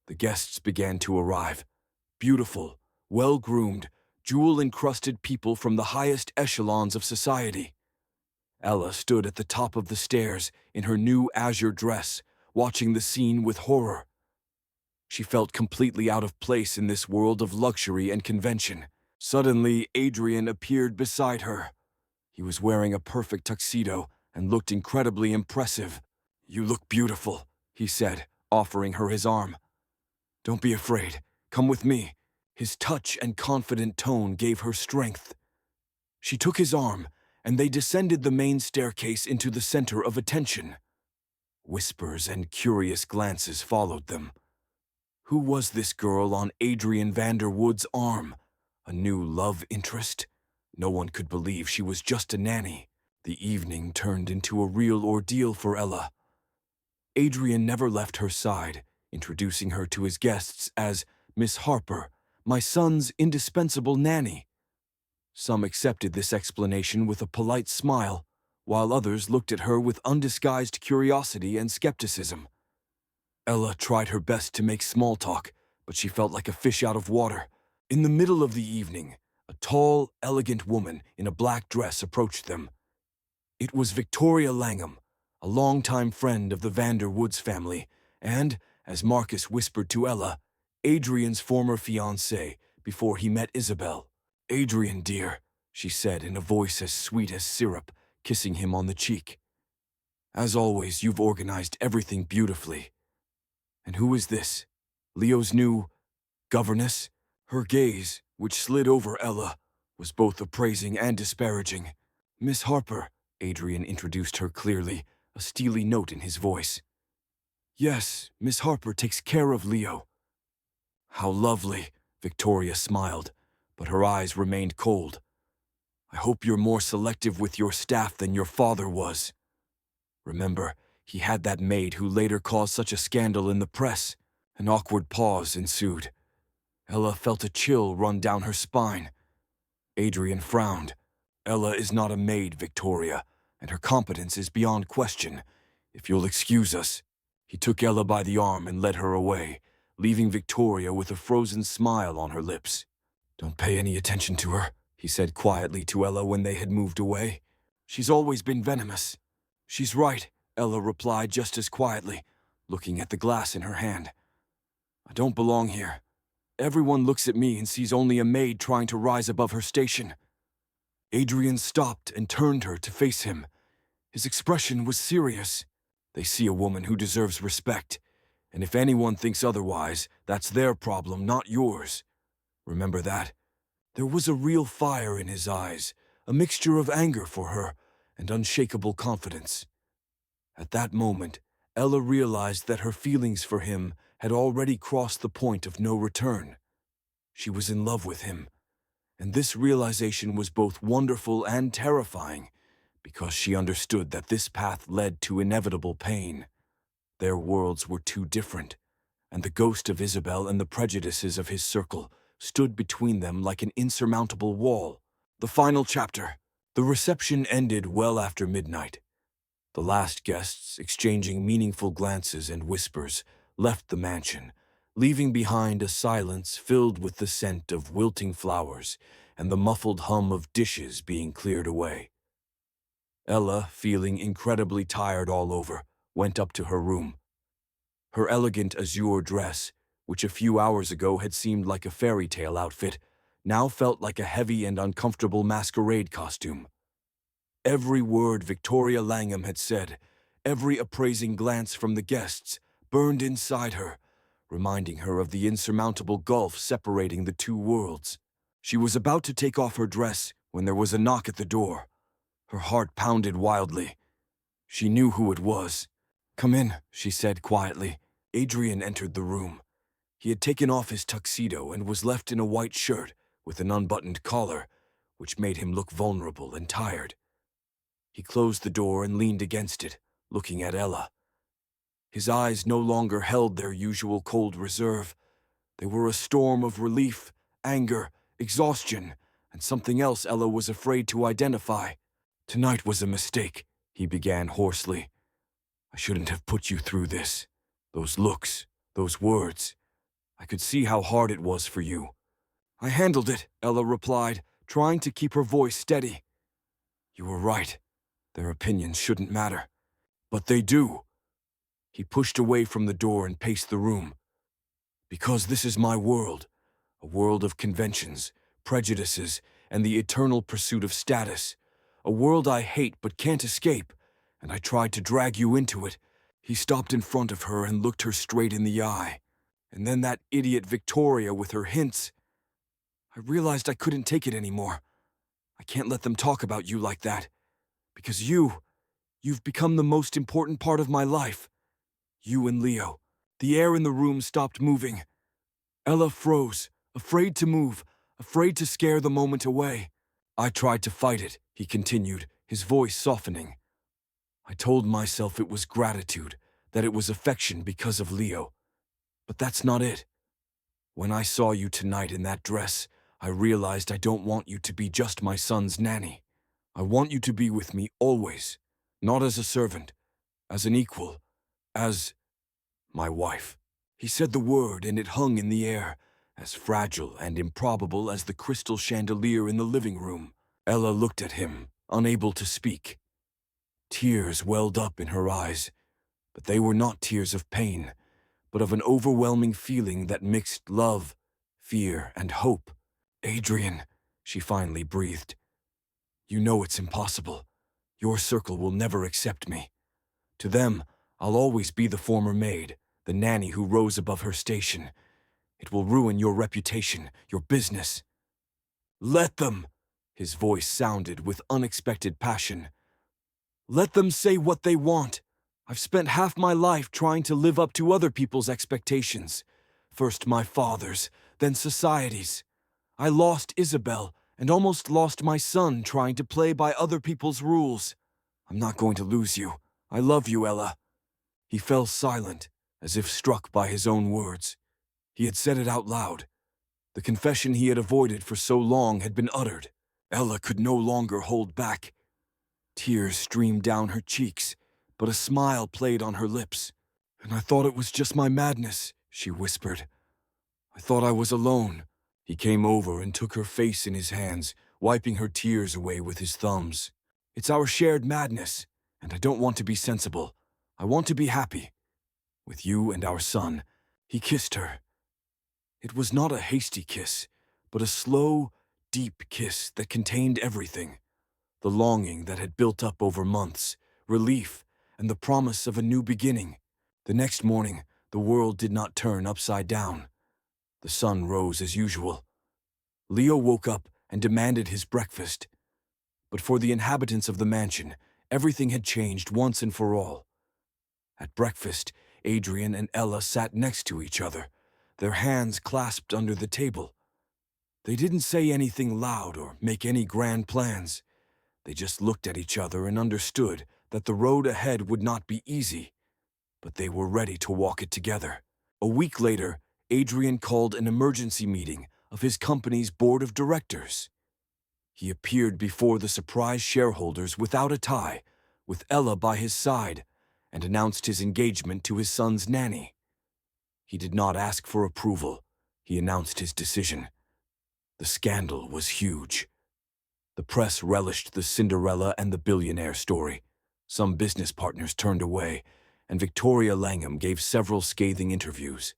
Speaker 1: The guests began to arrive. Beautiful, well-groomed, jewel-encrusted people from the highest echelons of society. Ella stood at the top of the stairs in her new azure dress, watching the scene with horror. She felt completely out of place in this world of luxury and convention. Suddenly, Adrian appeared beside her. He was wearing a perfect tuxedo and looked incredibly impressive. "You look beautiful," he said, offering her his arm. "Don't be afraid. Come with me." His touch and confident tone gave her strength. She took his arm, and they descended the main staircase into the center of attention. Whispers and curious glances followed them. Who was this girl on Adrian Vanderwood's arm? A new love interest? No one could believe she was just a nanny. The evening turned into a real ordeal for Ella. Adrian never left her side, introducing her to his guests as Miss Harper, my son's indispensable nanny. Some accepted this explanation with a polite smile, while others looked at her with undisguised curiosity and skepticism. Ella tried her best to make small talk, but she felt like a fish out of water. In the middle of the evening, a tall, elegant woman in a black dress approached them. It was Victoria Langham, a longtime friend of the Vanderwoods family, and, as Marcus whispered to Ella, Adrian's former fiancée before he met Isabel. "Adrian, dear," she said in a voice as sweet as syrup, kissing him on the cheek. "As always, you've organized everything beautifully. And who is this? Leo's new governess?" Her gaze, which slid over Ella, was both appraising and disparaging. "Miss Harper," Adrian introduced her clearly, a steely note in his voice. "Yes, Miss Harper takes care of Leo." "How lovely," Victoria smiled, but her eyes remained cold. "I hope you're more selective with your staff than your father was. Remember, he had that maid who later caused such a scandal in the press." An awkward pause ensued. Ella felt a chill run down her spine. Adrian frowned. "Ella is not a maid, Victoria, and her competence is beyond question. If you'll excuse us." He took Ella by the arm and led her away, leaving Victoria with a frozen smile on her lips. "Don't pay any attention to her," he said quietly to Ella when they had moved away. "She's always been venomous." "She's right," Ella replied just as quietly, looking at the glass in her hand. "I don't belong here. Everyone looks at me and sees only a maid trying to rise above her station." Adrian stopped and turned her to face him. His expression was serious. "They see a woman who deserves respect, and if anyone thinks otherwise, that's their problem, not yours. Remember that." There was a real fire in his eyes, a mixture of anger for her and unshakable confidence. At that moment, Ella realized that her feelings for him had already crossed the point of no return. She was in love with him, and this realization was both wonderful and terrifying, because she understood that this path led to inevitable pain. Their worlds were too different, and the ghost of Isabel and the prejudices of his circle stood between them like an insurmountable wall. The final chapter. The reception ended well after midnight. The last guests, exchanging meaningful glances and whispers, left the mansion, leaving behind a silence filled with the scent of wilting flowers and the muffled hum of dishes being cleared away. Ella, feeling incredibly tired all over, went up to her room. Her elegant azure dress, which a few hours ago had seemed like a fairy tale outfit, now felt like a heavy and uncomfortable masquerade costume. Every word Victoria Langham had said, every appraising glance from the guests, burned inside her, reminding her of the insurmountable gulf separating the two worlds. She was about to take off her dress when there was a knock at the door. Her heart pounded wildly. She knew who it was. "Come in," she said quietly. Adrian entered the room. He had taken off his tuxedo and was left in a white shirt with an unbuttoned collar, which made him look vulnerable and tired. He closed the door and leaned against it, looking at Ella. His eyes no longer held their usual cold reserve. They were a storm of relief, anger, exhaustion, and something else Ella was afraid to identify. "Tonight was a mistake," he began hoarsely. "I shouldn't have put you through this. Those looks, those words. I could see how hard it was for you." "I handled it," Ella replied, trying to keep her voice steady. "You were right. Their opinions shouldn't matter." "But they do." He pushed away from the door and paced the room. Because this is my world, a world of conventions, prejudices, and the eternal pursuit of status. A world I hate but can't escape, and I tried to drag you into it. He stopped in front of her and looked her straight in the eye. And then that idiot Victoria with her hints. I realized I couldn't take it anymore. I can't let them talk about you like that. Because you've become the most important part of my life. You and Leo. The air in the room stopped moving. Ella froze, afraid to move, afraid to scare the moment away. I tried to fight it, he continued, his voice softening. I told myself it was gratitude, that it was affection because of Leo. But that's not it. When I saw you tonight in that dress, I realized I don't want you to be just my son's nanny. I want you to be with me always, not as a servant, as an equal, as my wife. He said the word and it hung in the air, as fragile and improbable as the crystal chandelier in the living room. Ella looked at him, unable to speak. Tears welled up in her eyes, but they were not tears of pain, but of an overwhelming feeling that mixed love, fear, and hope. Adrian, she finally breathed. You know it's impossible. Your circle will never accept me. To them, I'll always be the former maid, the nanny who rose above her station. It will ruin your reputation, your business. Let them, his voice sounded with unexpected passion. Let them say what they want. I've spent half my life trying to live up to other people's expectations. First my father's, then society's. I lost Isabel and almost lost my son trying to play by other people's rules. I'm not going to lose you. I love you, Ella. He fell silent, as if struck by his own words. He had said it out loud. The confession he had avoided for so long had been uttered. Ella could no longer hold back. Tears streamed down her cheeks, but a smile played on her lips. And I thought it was just my madness, she whispered. I thought I was alone. He came over and took her face in his hands, wiping her tears away with his thumbs. It's our shared madness, and I don't want to be sensible. I want to be happy. With you and our son. He kissed her. It was not a hasty kiss, but a slow, deep kiss that contained everything. The longing that had built up over months, relief, and the promise of a new beginning. The next morning, the world did not turn upside down. The sun rose as usual. Leo woke up and demanded his breakfast. But for the inhabitants of the mansion, everything had changed once and for all. At breakfast, Adrian and Ella sat next to each other, their hands clasped under the table. They didn't say anything loud or make any grand plans. They just looked at each other and understood that the road ahead would not be easy, but they were ready to walk it together. A week later, Adrian called an emergency meeting of his company's board of directors. He appeared before the surprised shareholders without a tie, with Ella by his side, and announced his engagement to his son's nanny. He did not ask for approval. He announced his decision. The scandal was huge. The press relished the Cinderella and the billionaire story. Some business partners turned away, and Victoria Langham gave several scathing interviews.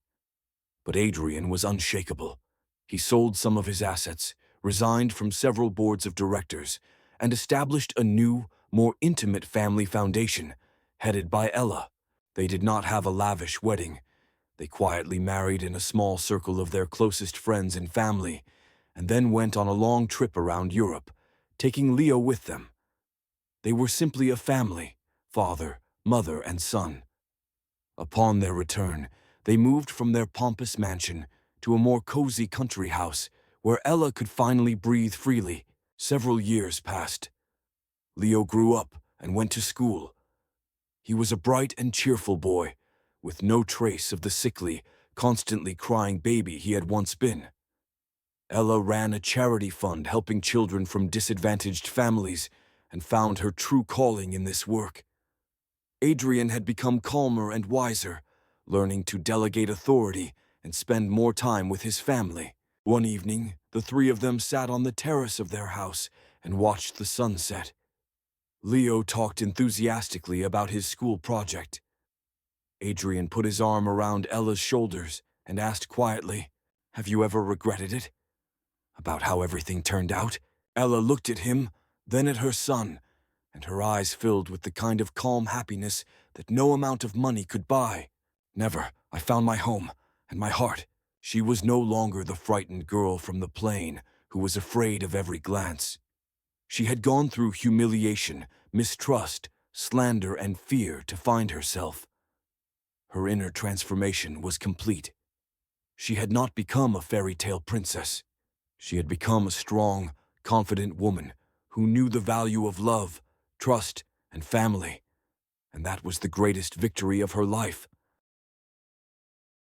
Speaker 1: But Adrian was unshakable. He sold some of his assets, resigned from several boards of directors, and established a new, more intimate family foundation, headed by Ella. They did not have a lavish wedding. They quietly married in a small circle of their closest friends and family, and then went on a long trip around Europe, taking Leo with them. They were simply a family, father, mother, and son. Upon their return, they moved from their pompous mansion to a more cozy country house where Ella could finally breathe freely. Several years passed. Leo grew up and went to school. He was a bright and cheerful boy, with no trace of the sickly, constantly crying baby he had once been. Ella ran a charity fund helping children from disadvantaged families and found her true calling in this work. Adrian had become calmer and wiser, learning to delegate authority and spend more time with his family. One evening, the three of them sat on the terrace of their house and watched the sunset. Leo talked enthusiastically about his school project. Adrian put his arm around Ella's shoulders and asked quietly, "Have you ever regretted it? About how everything turned out?" Ella looked at him, then at her son, and her eyes filled with the kind of calm happiness that no amount of money could buy. "Never. I found my home, and my heart." She was no longer the frightened girl from the plain who was afraid of every glance. She had gone through humiliation, mistrust, slander, and fear to find herself. Her inner transformation was complete. She had not become a fairy tale princess. She had become a strong, confident woman who knew the value of love, trust, and family, and that was the greatest victory of her life.